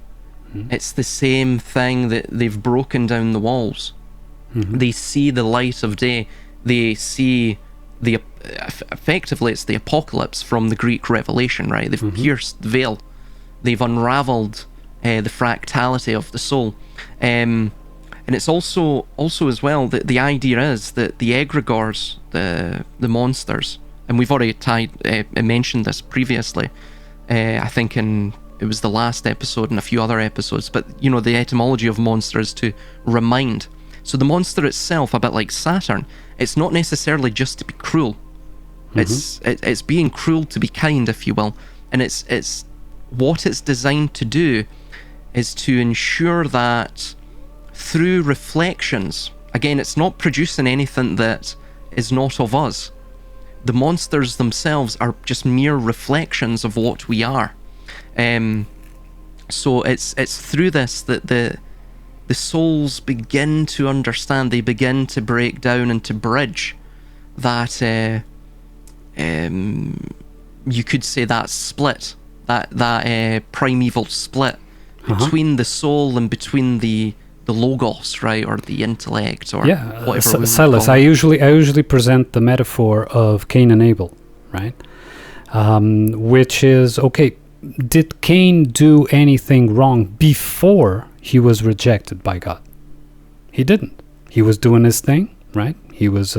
It's the same thing, that they've broken down the walls. They see the light of day. They see effectively it's the apocalypse from the Greek Revelation, right? They've pierced the veil. They've unraveled the fractality of the soul. And it's also as well that the idea is that the egregores, the monsters, and we've already mentioned this previously, I think it was the last episode and a few other episodes, but the etymology of monster is to remind. So the monster itself, a bit like Saturn, it's not necessarily just to be cruel. It's being cruel to be kind, if you will. And it's what it's designed to do is to ensure that through reflections, again, it's not producing anything that is not of us. The monsters themselves are just mere reflections of what we are. So it's through this that the souls begin to understand, they begin to break down and to bridge that, you could say that split, that primeval split between the soul and between the logos, right, or the intellect, or whatever. Silas, I usually present the metaphor of Cain and Abel, right? Which is, okay, did Cain do anything wrong before he was rejected by God? He didn't. He was doing his thing, right? He was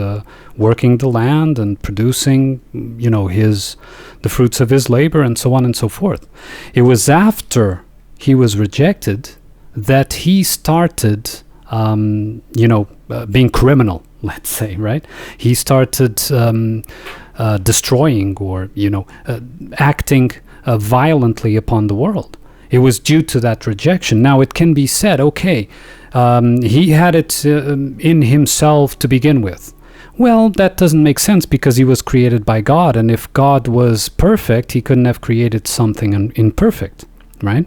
working the land and producing, the fruits of his labor, and so on and so forth. It was after he was rejected that he started, being criminal, let's say, right? He started destroying or, acting violently upon the world. It was due to that rejection. Now, it can be said, okay, he had it in himself to begin with. Well, that doesn't make sense, because he was created by God, and if God was perfect, he couldn't have created something imperfect, right?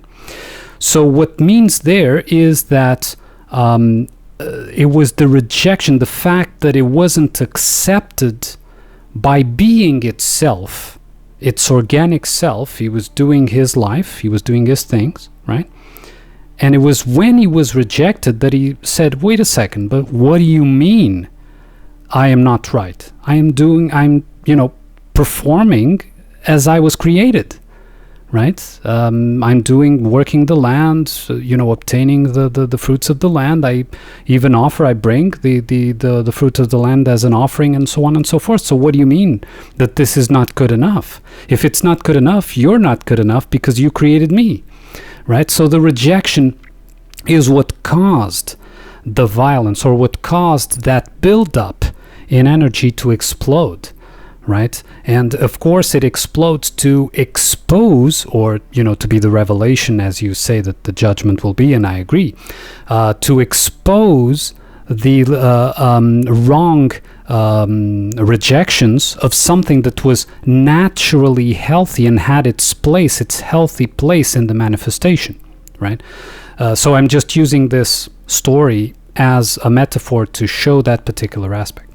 So what means there is that it was the rejection, the fact that it wasn't accepted by being itself, its organic self. He was doing his life, he was doing his things, right? And it was when he was rejected that he said, wait a second, but what do you mean I am not right? I'm performing as I was created. Right? I'm working the land, obtaining the fruits of the land. I even bring the fruit of the land as an offering, and so on and so forth. So what do you mean that this is not good enough? If it's not good enough, you're not good enough because you created me, right? So the rejection is what caused the violence, or what caused that build-up in energy to explode. Right? And of course it explodes to expose, or to be the revelation, as you say that the judgment will be, and I agree, to expose the wrong rejections of something that was naturally healthy and had its healthy place in the manifestation, right? So I'm just using this story as a metaphor to show that particular aspect.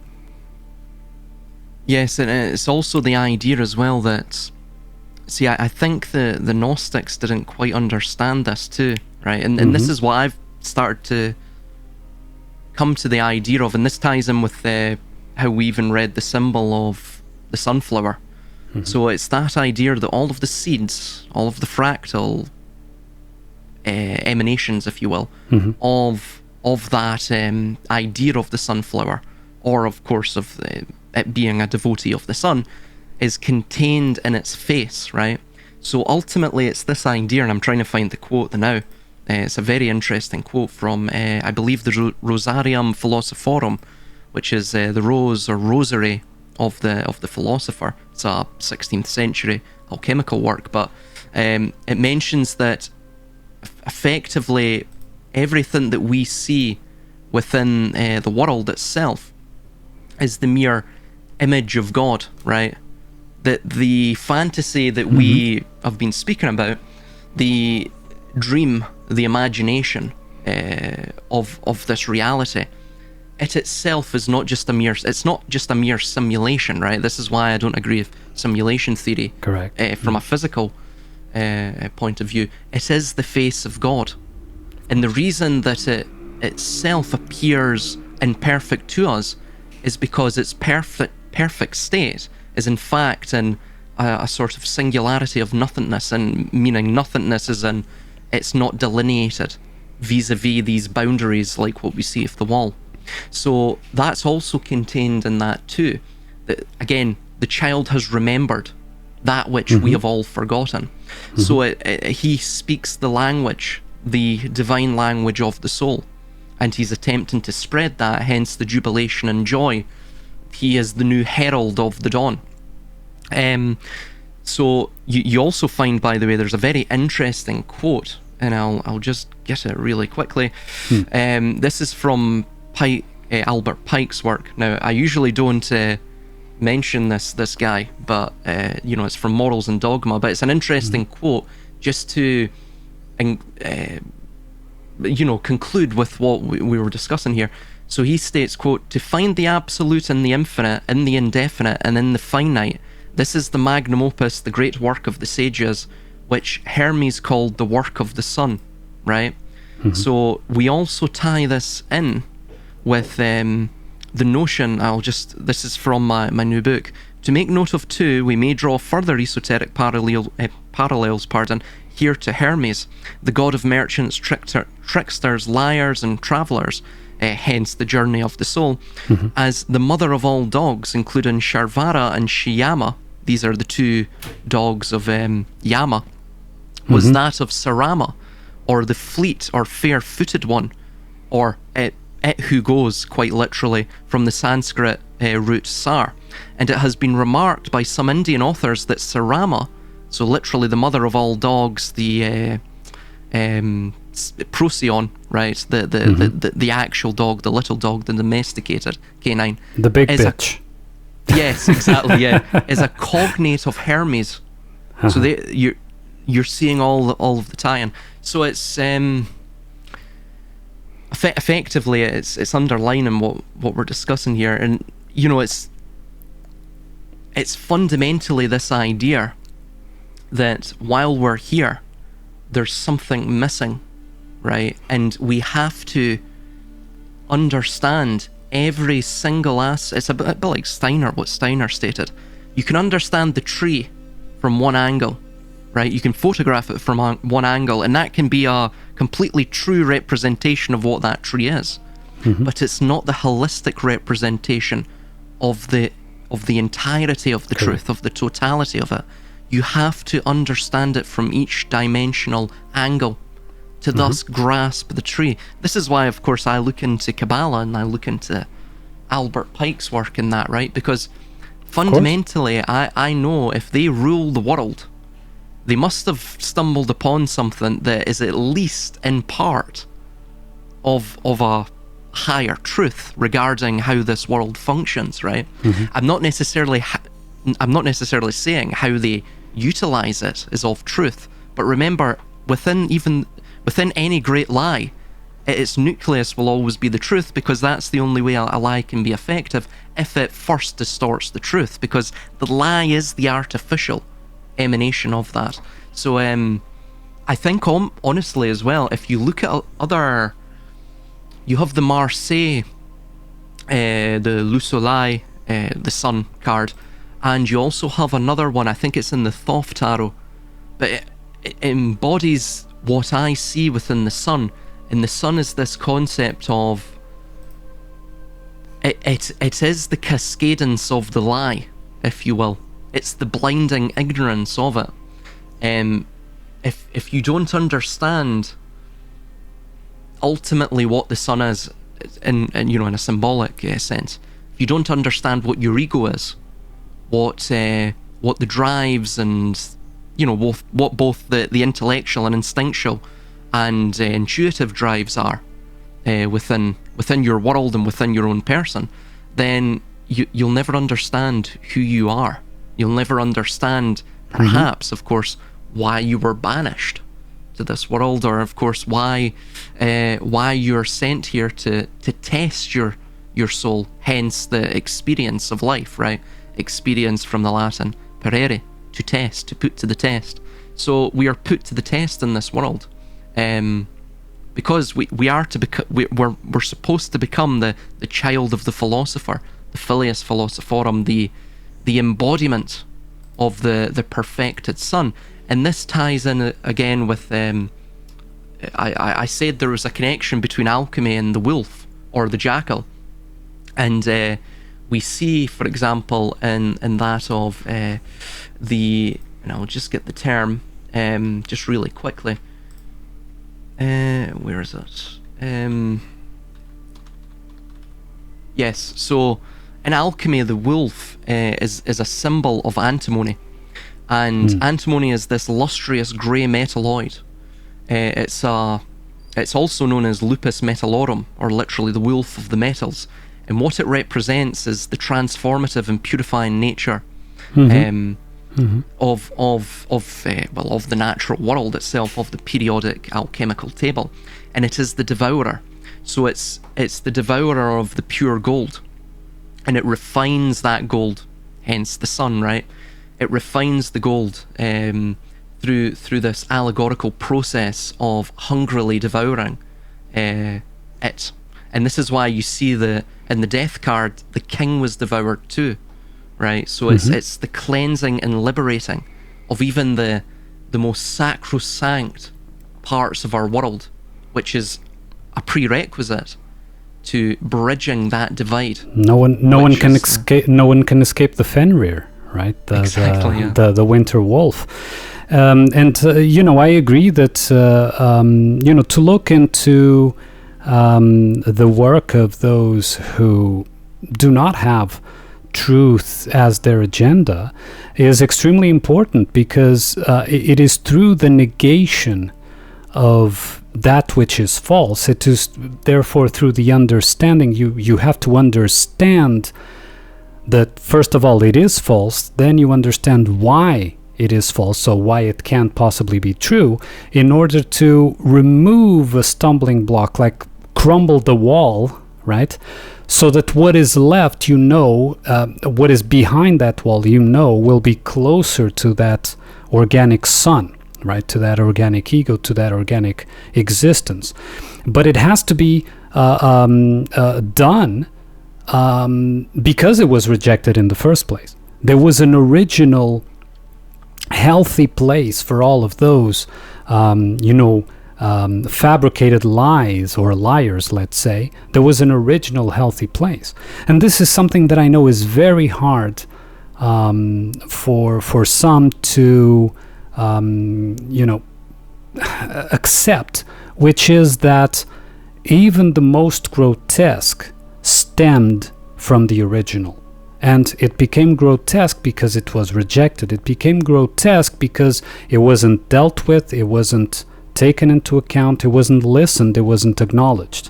Yes, and it's also the idea as well that, see, I think the Gnostics didn't quite understand this too, right? And this is what I've started to come to the idea of, and this ties in with how we even read the symbol of the sunflower. So it's that idea that all of the seeds, all of the fractal emanations, if you will, of that idea of the sunflower, or of course of it being a devotee of the sun, is contained in its face, right? So ultimately it's this idea, and I'm trying to find the quote now. It's a very interesting quote from, I believe, the Rosarium Philosophorum, which is the rose or rosary of the philosopher. It's a 16th century alchemical work, but it mentions that effectively everything that we see within the world itself is the mere image of God, right? That the fantasy that we have been speaking about, the dream, the imagination of this reality, it itself is not just a mere, it's not just a mere simulation, right? This is why I don't agree with simulation theory. Correct. From a physical point of view. It is the face of God. And the reason that it itself appears imperfect to us is because its perfect state is in fact in a sort of singularity of nothingness, and meaning nothingness is in, it's not delineated vis-a-vis these boundaries like what we see of the wall. So that's also contained in that too, that again the child has remembered that which we have all forgotten. So he speaks the language, the divine language of the soul, and he's attempting to spread that, hence the jubilation and joy. He is the new herald of the dawn. So you also find, by the way, there's a very interesting quote, and I'll just get it really quickly. This is from Albert Pike's work. Now, I usually don't mention this guy, but it's from Morals and Dogma, but it's an interesting quote just to conclude with what we were discussing here. So he states, quote, "To find the absolute in the infinite, in the indefinite, and in the finite, this is the magnum opus, the great work of the sages, which Hermes called the work of the sun," right? So we also tie this in with the notion, this is from my new book. "To make note of two, we may draw further esoteric parallels here to Hermes, the god of merchants, tricksters, liars, and travellers, hence the journey of the soul, as the mother of all dogs, including Sharvara and Shiyama." These are the two dogs of Yama. "Was that of Sarama, or the fleet or fair-footed one, or it who goes, quite literally, from the Sanskrit root sar. And it has been remarked by some Indian authors that Sarama, so literally the mother of all dogs, the Procyon, right, the actual dog, the little dog, the domesticated canine, the big bitch." Yes, exactly. Yeah, is a cognate of Hermes. So you're seeing all of the tie-in. So it's effectively it's underlining what we're discussing here, and it's fundamentally this idea that while we're here, there's something missing, right? And we have to understand every single it's a bit like what Steiner stated. You can understand the tree from one angle, right? You can photograph it from one angle, and that can be a completely true representation of what that tree is. But it's not the holistic representation of the entirety of the truth, of the totality of it. You have to understand it from each dimensional angle to thus grasp the tree. This is why, of course, I look into Kabbalah and I look into Albert Pike's work in that, right? Because fundamentally, I know if they rule the world, they must have stumbled upon something that is at least in part of a higher truth regarding how this world functions, right? I'm not necessarily saying how they utilize it is of truth, but remember, within any great lie, its nucleus will always be the truth, because that's the only way a lie can be effective, if it first distorts the truth, because the lie is the artificial emanation of that. So I think honestly as well, if you look at other, you have the Marseille, the Le Soleil, the sun card, and you also have another one, I think it's in the Thoth Tarot, but it embodies what I see within the sun. And the sun is this concept of it is the cascadence of the lie, if you will. It's the blinding ignorance of it. If you don't understand ultimately what the sun is, in a symbolic sense, if you don't understand what your ego is, what the drives and what both the intellectual and instinctual and intuitive drives are within your world and within your own person, then you'll never understand who you are. You'll never understand, perhaps, of course, why you were banished to this world, or of course why you're sent here to test your soul. Hence the experience of life, right? Experience from the Latin perere, to test, to put to the test. So we are put to the test in this world, because we're supposed to become the child of the philosopher, the filius philosophorum, the embodiment of the perfected son. And this ties in again with I said there was a connection between alchemy and the wolf or the jackal, and we see, for example, in that of and I'll just get the term just really quickly. Where is it? Yes, so in alchemy, the wolf is a symbol of antimony, and antimony is this lustrous grey metalloid. It's also known as lupus metallorum, or literally the wolf of the metals. And what it represents is the transformative and purifying nature of the natural world itself, of the periodic alchemical table, and it is the devourer. So it's the devourer of the pure gold, and it refines that gold. Hence the sun, right? It refines the gold through this allegorical process of hungrily devouring it. And this is why you see in the death card, the king was devoured too, right? So it's the cleansing and liberating of even the most sacrosanct parts of our world, which is a prerequisite to bridging that divide. No one can escape the Fenrir, right? Exactly. The winter wolf. I agree that to look into the work of those who do not have truth as their agenda is extremely important, because it is through the negation of that which is false. It is therefore through the understanding. You have to understand that first of all it is false, then you understand why it is false, so why it can't possibly be true, in order to remove a stumbling block, like crumble the wall, right? So that what is left, what is behind that wall, will be closer to that organic sun, right? To that organic ego, to that organic existence. But it has to be done because it was rejected in the first place. There was an original healthy place for all of those, fabricated lies or liars, let's say. There was an original healthy place. And this is something that I know is very hard for some to, accept, which is that even the most grotesque stemmed from the original. And it became grotesque because it was rejected. It became grotesque because it wasn't dealt with, it wasn't taken into account, it wasn't listened, it wasn't acknowledged,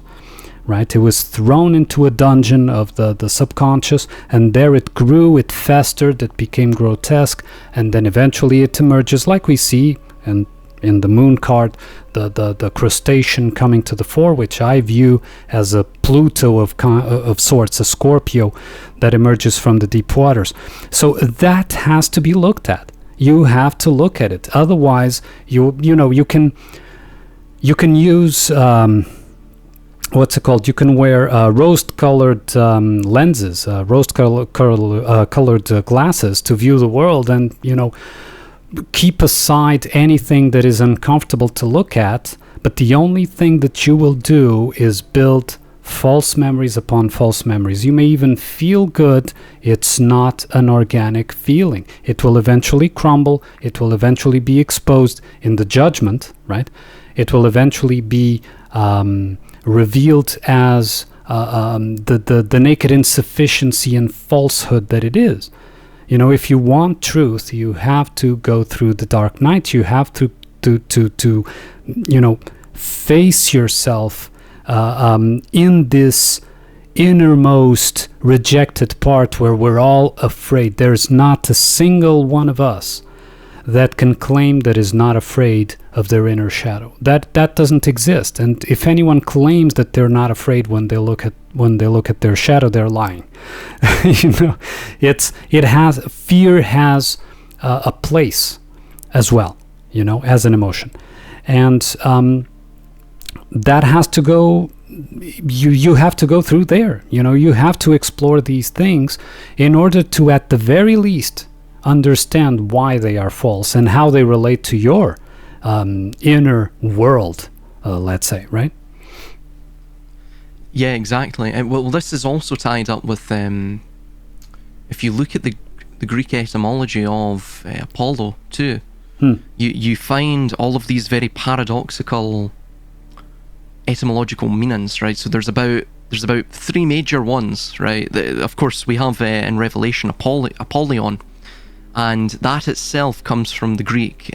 right? It was thrown into a dungeon of the subconscious, and there it grew, it festered, it became grotesque, and then eventually it emerges, like we see in the moon card, the crustacean coming to the fore, which I view as a Pluto of sorts, a Scorpio that emerges from the deep waters. So that has to be looked at. You have to look at it. Otherwise, you can use what's it called? You can wear rose-colored lenses, rose-colored glasses to view the world, and keep aside anything that is uncomfortable to look at, but the only thing that you will do is build false memories upon false memories. You may even feel good. It's not an organic feeling. It will eventually crumble. It will eventually be exposed in the judgment, right? It will eventually be revealed as the naked insufficiency and falsehood that it is. If you want truth, you have to go through the dark night. You have to face yourself in this innermost rejected part where we're all afraid. There's not a single one of us that can claim that is not afraid of their inner shadow. That doesn't exist. And if anyone claims that they're not afraid when they look at their shadow, they're lying. Fear has a place as well, as an emotion, and that has to go. You have to go through there. You have to explore these things in order to, at the very least, understand why they are false and how they relate to your inner world, let's say, right? Yeah, exactly. Well, this is also tied up with, if you look at the Greek etymology of Apollo too, you find all of these very paradoxical etymological meanings, right? So there's about three major ones, right? Of course, we have in Revelation Apollyon, and that itself comes from the Greek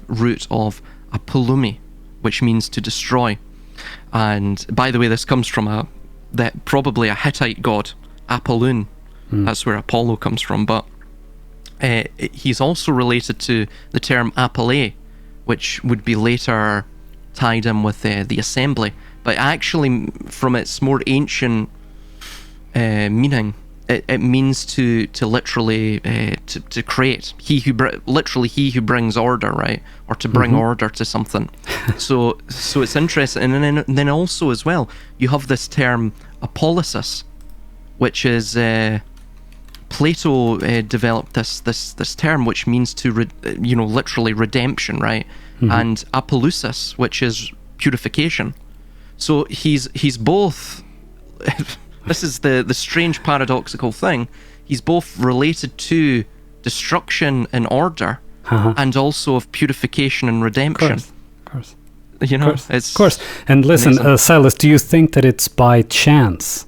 root of apolumi, which means to destroy. And by the way, this comes from probably a Hittite god, Apollon. That's where Apollo comes from. But he's also related to the term Apollo, which would be later tied in with the assembly. But actually, from its more ancient meaning, it means to literally to create. He who brings order, right, or to bring order to something. So it's interesting, and then also as well, you have this term apolysis, which is Plato developed this term, which means to literally redemption, right, and apolusis, which is purification. So he's both. This is the strange paradoxical thing. He's both related to destruction and order, and also of purification and redemption. Of course. Of course. And listen, Silas, do you think that it's by chance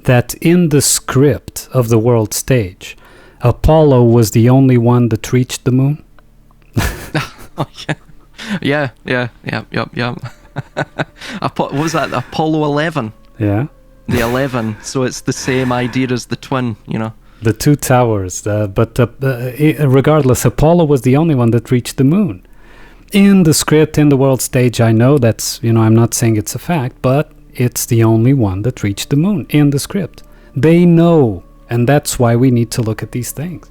that in the script of the world stage, Apollo was the only one that reached the moon? Oh, yeah. What was that? Apollo 11. Yeah. The 11, so it's the same idea as the twin, The two towers, but regardless, Apollo was the only one that reached the moon. In the script, in the world stage, I know that's, I'm not saying it's a fact, but it's the only one that reached the moon in the script. They know, and that's why we need to look at these things,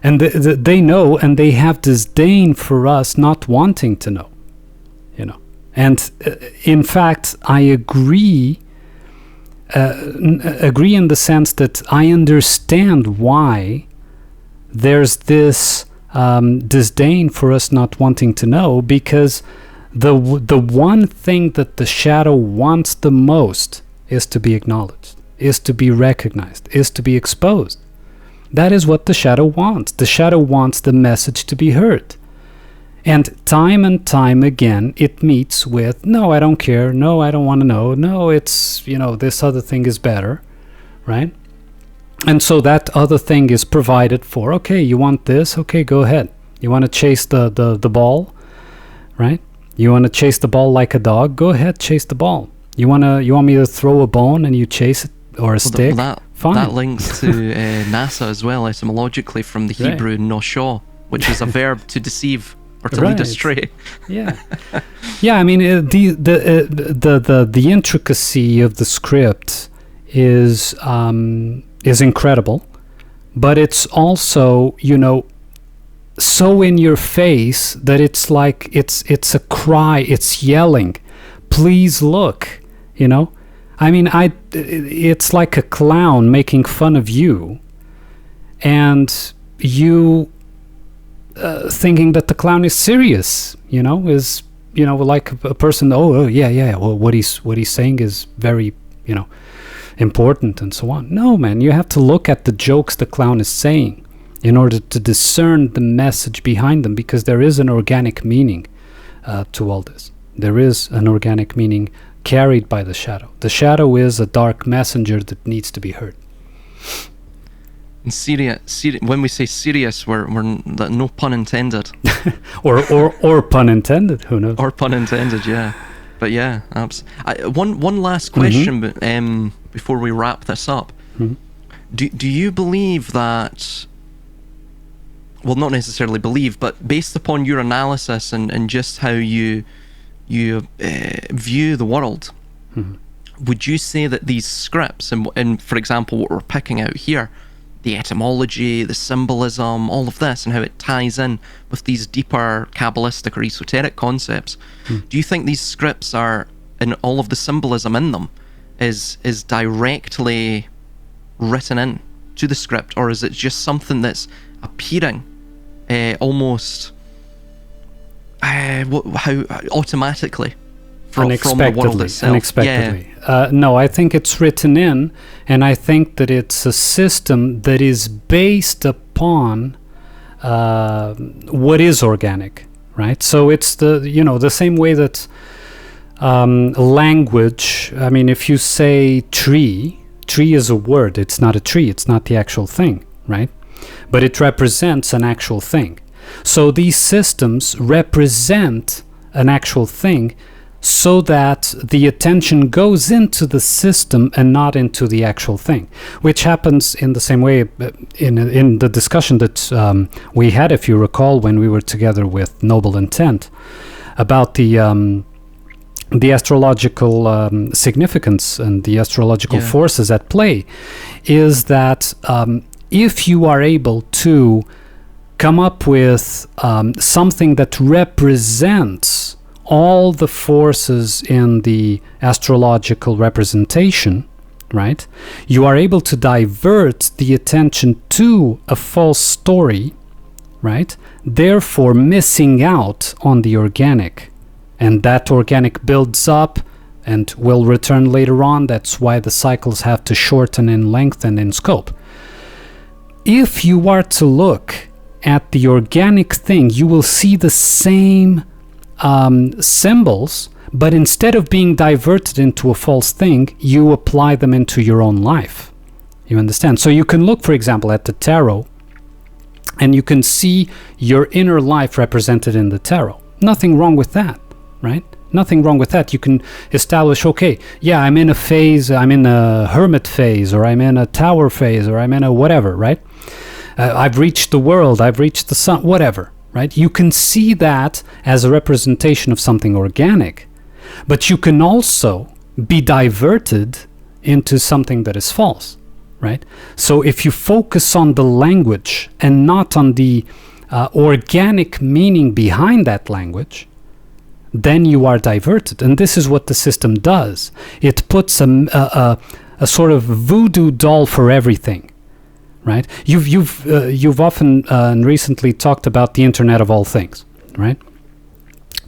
And they know, and they have disdain for us not wanting to know, And in fact, I agree in the sense that I understand why there's this disdain for us not wanting to know, because the one thing that the shadow wants the most is to be acknowledged, is to be recognized, is to be exposed. That is what the shadow wants. The shadow wants the message to be heard. And time again, it meets with, no, I don't care. No, I don't want to know. No, it's, this other thing is better, right? And so that other thing is provided for. Okay, you want this? Okay, go ahead. You want to chase the ball, right? You want to chase the ball like a dog? Go ahead, chase the ball. You want me to throw a bone and you chase it, or a stick? Fine. That links to NASA as well, etymologically, from the Hebrew noshaw, which is a verb to deceive. Or to lead astray. Yeah. I mean, the intricacy of the script is incredible, but it's also so in your face that it's like it's a cry, it's yelling, please look. I mean, it's like a clown making fun of you, and you thinking that the clown is serious, is like a person. Oh yeah. Well, what he's saying is very important and so on. No, man, you have to look at the jokes the clown is saying in order to discern the message behind them, because there is an organic meaning to all this. There is an organic meaning carried by the shadow. The shadow is a dark messenger that needs to be heard. And when we say serious, we're no pun intended. or pun intended, who knows? Or pun intended, yeah. But yeah, one last question before we wrap this up. Mm-hmm. Do you believe that, well, not necessarily believe, but based upon your analysis and just how you view the world, would you say that these scripts, and for example what we're picking out here, the etymology, the symbolism, all of this, and how it ties in with these deeper Kabbalistic or esoteric concepts, do you think these scripts are, and all of the symbolism in them, is directly written in to the script, or is it just something that's appearing almost how automatically from the world itself? Unexpectedly. No, I think it's written in, and I think that it's a system that is based upon what is organic, right? So it's the same way that language, I mean, if you say tree is a word, it's not a tree, it's not the actual thing, right? But it represents an actual thing. So these systems represent an actual thing so that the attention goes into the system and not into the actual thing, which happens in the same way in the discussion that we had, if you recall, when we were together with Noble Intent about the astrological significance and the astrological forces at play, is that if you are able to come up with something that represents all the forces in the astrological representation, right? You are able to divert the attention to a false story, right? Therefore missing out on the organic. And that organic builds up and will return later on. That's why the cycles have to shorten in length and in scope. If you are to look at the organic thing, you will see the same symbols, but instead of being diverted into a false thing, you apply them into your own life. You understand? So you can look, for example, at the tarot, and you can see your inner life represented in the tarot. Nothing wrong with that, right? Nothing wrong with that. You can establish, okay, yeah, I'm in a phase, I'm in a hermit phase, or I'm in a tower phase, or I'm in a whatever, right? I've reached the world, I've reached the sun, whatever, right? You can see that as a representation of something organic, but you can also be diverted into something that is false, right? So if you focus on the language and not on the organic meaning behind that language, then you are diverted. And this is what the system does. It puts a sort of voodoo doll for everything. Right? You've often and recently talked about the Internet of All Things, right?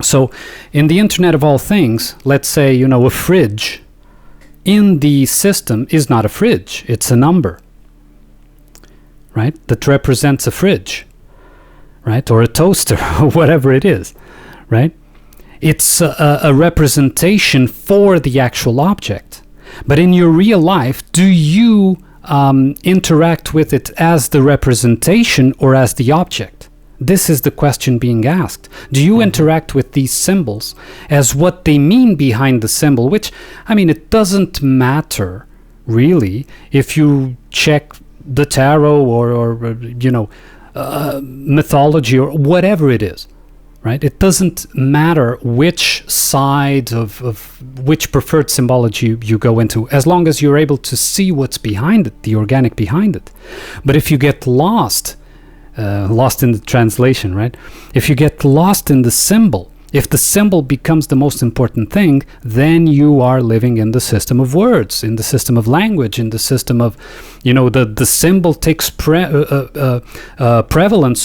So in the Internet of All Things, let's say, a fridge in the system is not a fridge, it's a number, right? That represents a fridge, right? Or a toaster, or whatever it is, right? It's a representation for the actual object. But in your real life, do you interact with it as the representation or as the object? This is the question being asked. Do you interact with these symbols as what they mean behind the symbol? Which, I mean, it doesn't matter really if you check the tarot or mythology or whatever it is. Right? It doesn't matter which side of which preferred symbology you go into, as long as you're able to see what's behind it, the organic behind it. But if you get lost in the translation, right? If you get lost in the symbol, if the symbol becomes the most important thing, then you are living in the system of words, in the system of language, in the system of, the symbol takes prevalence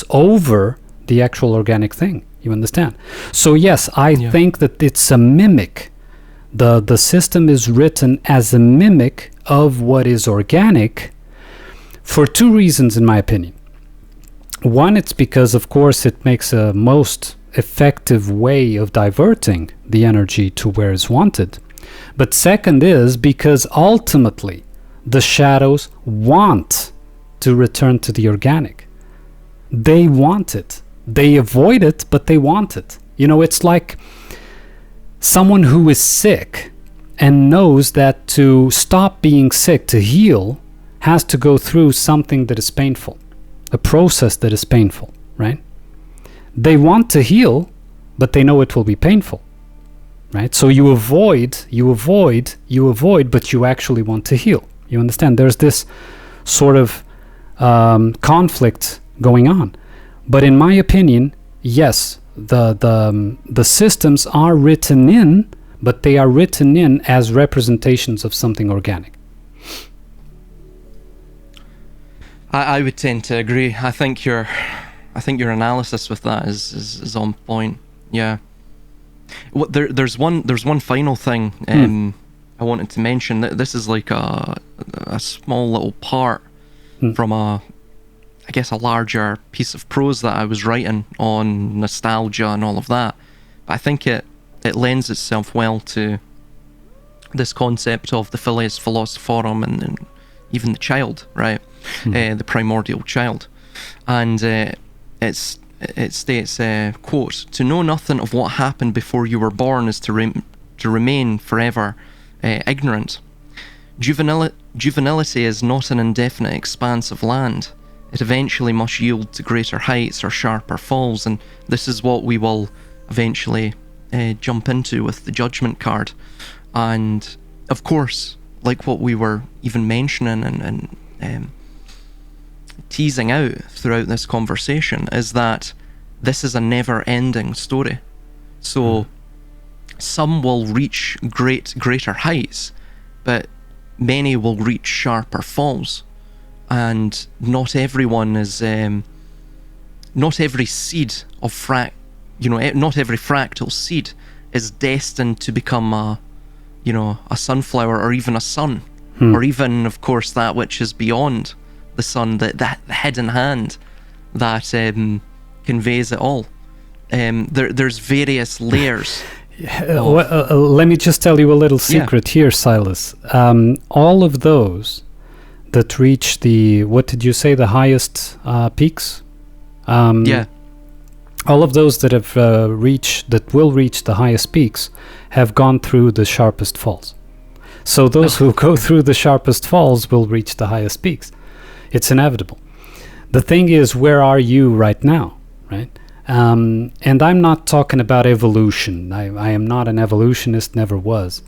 over the actual organic thing. You understand? So yes, I think that it's a mimic. The system is written as a mimic of what is organic for two reasons, in my opinion. One, it's because, of course, it makes a most effective way of diverting the energy to where it's wanted. But second is because ultimately the shadows want to return to the organic. They want it. They avoid it, but they want it. You know, it's like someone who is sick and knows that to stop being sick, to heal, has to go through something that is painful, a process that is painful, right? They want to heal, but they know it will be painful, right? So you avoid, but you actually want to heal. You understand? There's this sort of conflict going on. But in my opinion, yes, the systems are written in, but they are written in as representations of something organic. I would tend to agree. I think your analysis with that is on point. Yeah. Well, there's one final thing I wanted to mention. That this is like a small little part from a larger piece of prose that I was writing on nostalgia and all of that. But I think it lends itself well to this concept of the filius philosophorum and even the child, right? The primordial child. And it states, quote, "To know nothing of what happened before you were born is to remain forever ignorant. Juvenility is not an indefinite expanse of land. It eventually must yield to greater heights or sharper falls, and this is what we will eventually jump into with the judgment card. And of course, like what we were even mentioning and teasing out throughout this conversation, is that this is a never-ending story. So some will reach greater heights, but many will reach sharper falls. And not everyone is, not every seed of not every fractal seed is destined to become a sunflower or even a sun, or even, of course, that which is beyond the sun, the hidden hand that conveys it all. There's various layers. Let me just tell you a little secret here, Silas. All of those that reach what did you say, the highest peaks? All of those that have will reach the highest peaks have gone through the sharpest falls. So those who go through the sharpest falls will reach the highest peaks. It's inevitable. The thing is, where are you right now, right? And I'm not talking about evolution. I am not an evolutionist, never was.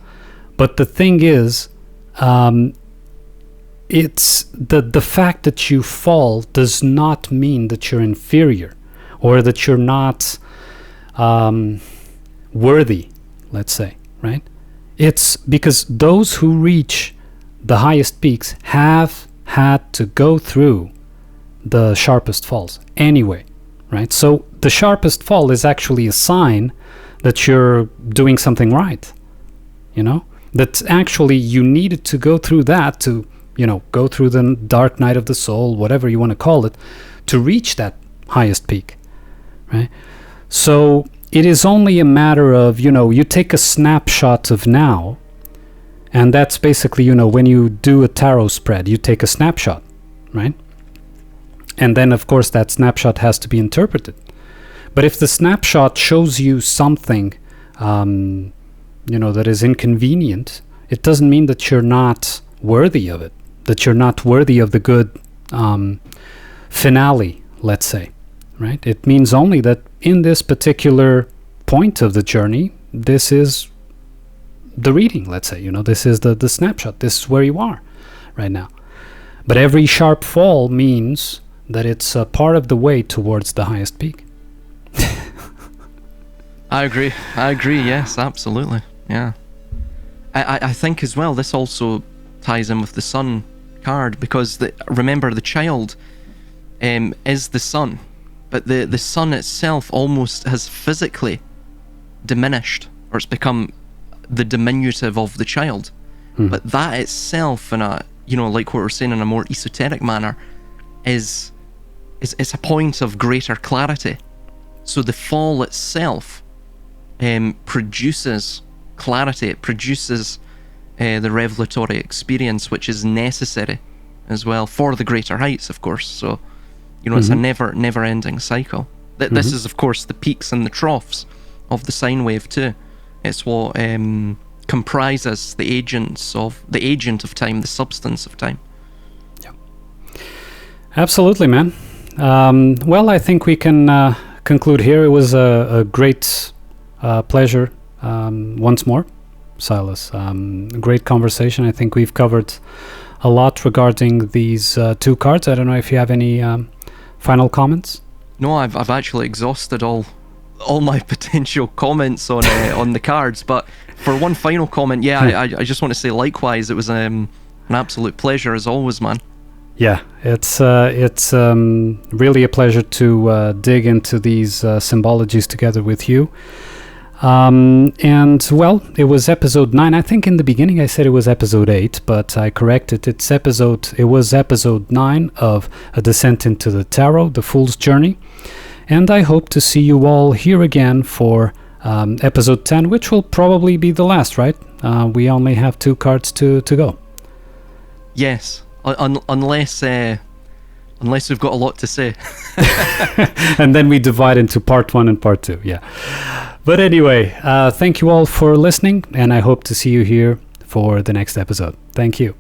But the thing is, it's the fact that you fall does not mean that you're inferior or that you're not worthy, let's say, right? It's because those who reach the highest peaks have had to go through the sharpest falls anyway, right? So the sharpest fall is actually a sign that you're doing something right, that actually you needed to go through that to go through the dark night of the soul, whatever you want to call it, to reach that highest peak, right? So it is only a matter of, you take a snapshot of now, and that's basically, when you do a tarot spread, you take a snapshot, right? And then, of course, that snapshot has to be interpreted. But if the snapshot shows you something, that is inconvenient, it doesn't mean that you're not worthy of it, that you're not worthy of the good finale, let's say, right? It means only that in this particular point of the journey, this is the reading, let's say, this is the snapshot, this is where you are right now. But every sharp fall means that it's a part of the way towards the highest peak. I agree, yes, absolutely, yeah. I think as well, this also ties in with the sun card, because remember, the child is the sun, but the sun itself almost has physically diminished, or it's become the diminutive of the child. But that itself, in a, you know, like what we're saying in a more esoteric manner, is a point of greater clarity. So the fall itself produces clarity. It produces the revelatory experience, which is necessary as well for the greater heights, of course. So, you know, it's a never-ending cycle. This is, of course, the peaks and the troughs of the sine wave too. It's what comprises the agent of time, the substance of time. Yeah, absolutely, man. Well, I think we can conclude here. It was a great pleasure once more, Silas. Great conversation. I think we've covered a lot regarding these two cards. I don't know if you have any final comments. No, I've actually exhausted all my potential comments on the cards, but for one final comment, I just want to say likewise, it was an absolute pleasure as always, man. Yeah, it's really a pleasure to dig into these symbologies together with you. And well, it was episode 9. I think in the beginning I said it was episode 8, but I corrected. It was episode 9 of A Descent into the Tarot, The Fool's Journey. And I hope to see you all here again for episode 10, which will probably be the last, right? We only have 2 cards to go. Yes, unless we've got a lot to say. And then we divide into part 1 and part 2, yeah. But anyway, thank you all for listening, and I hope to see you here for the next episode. Thank you.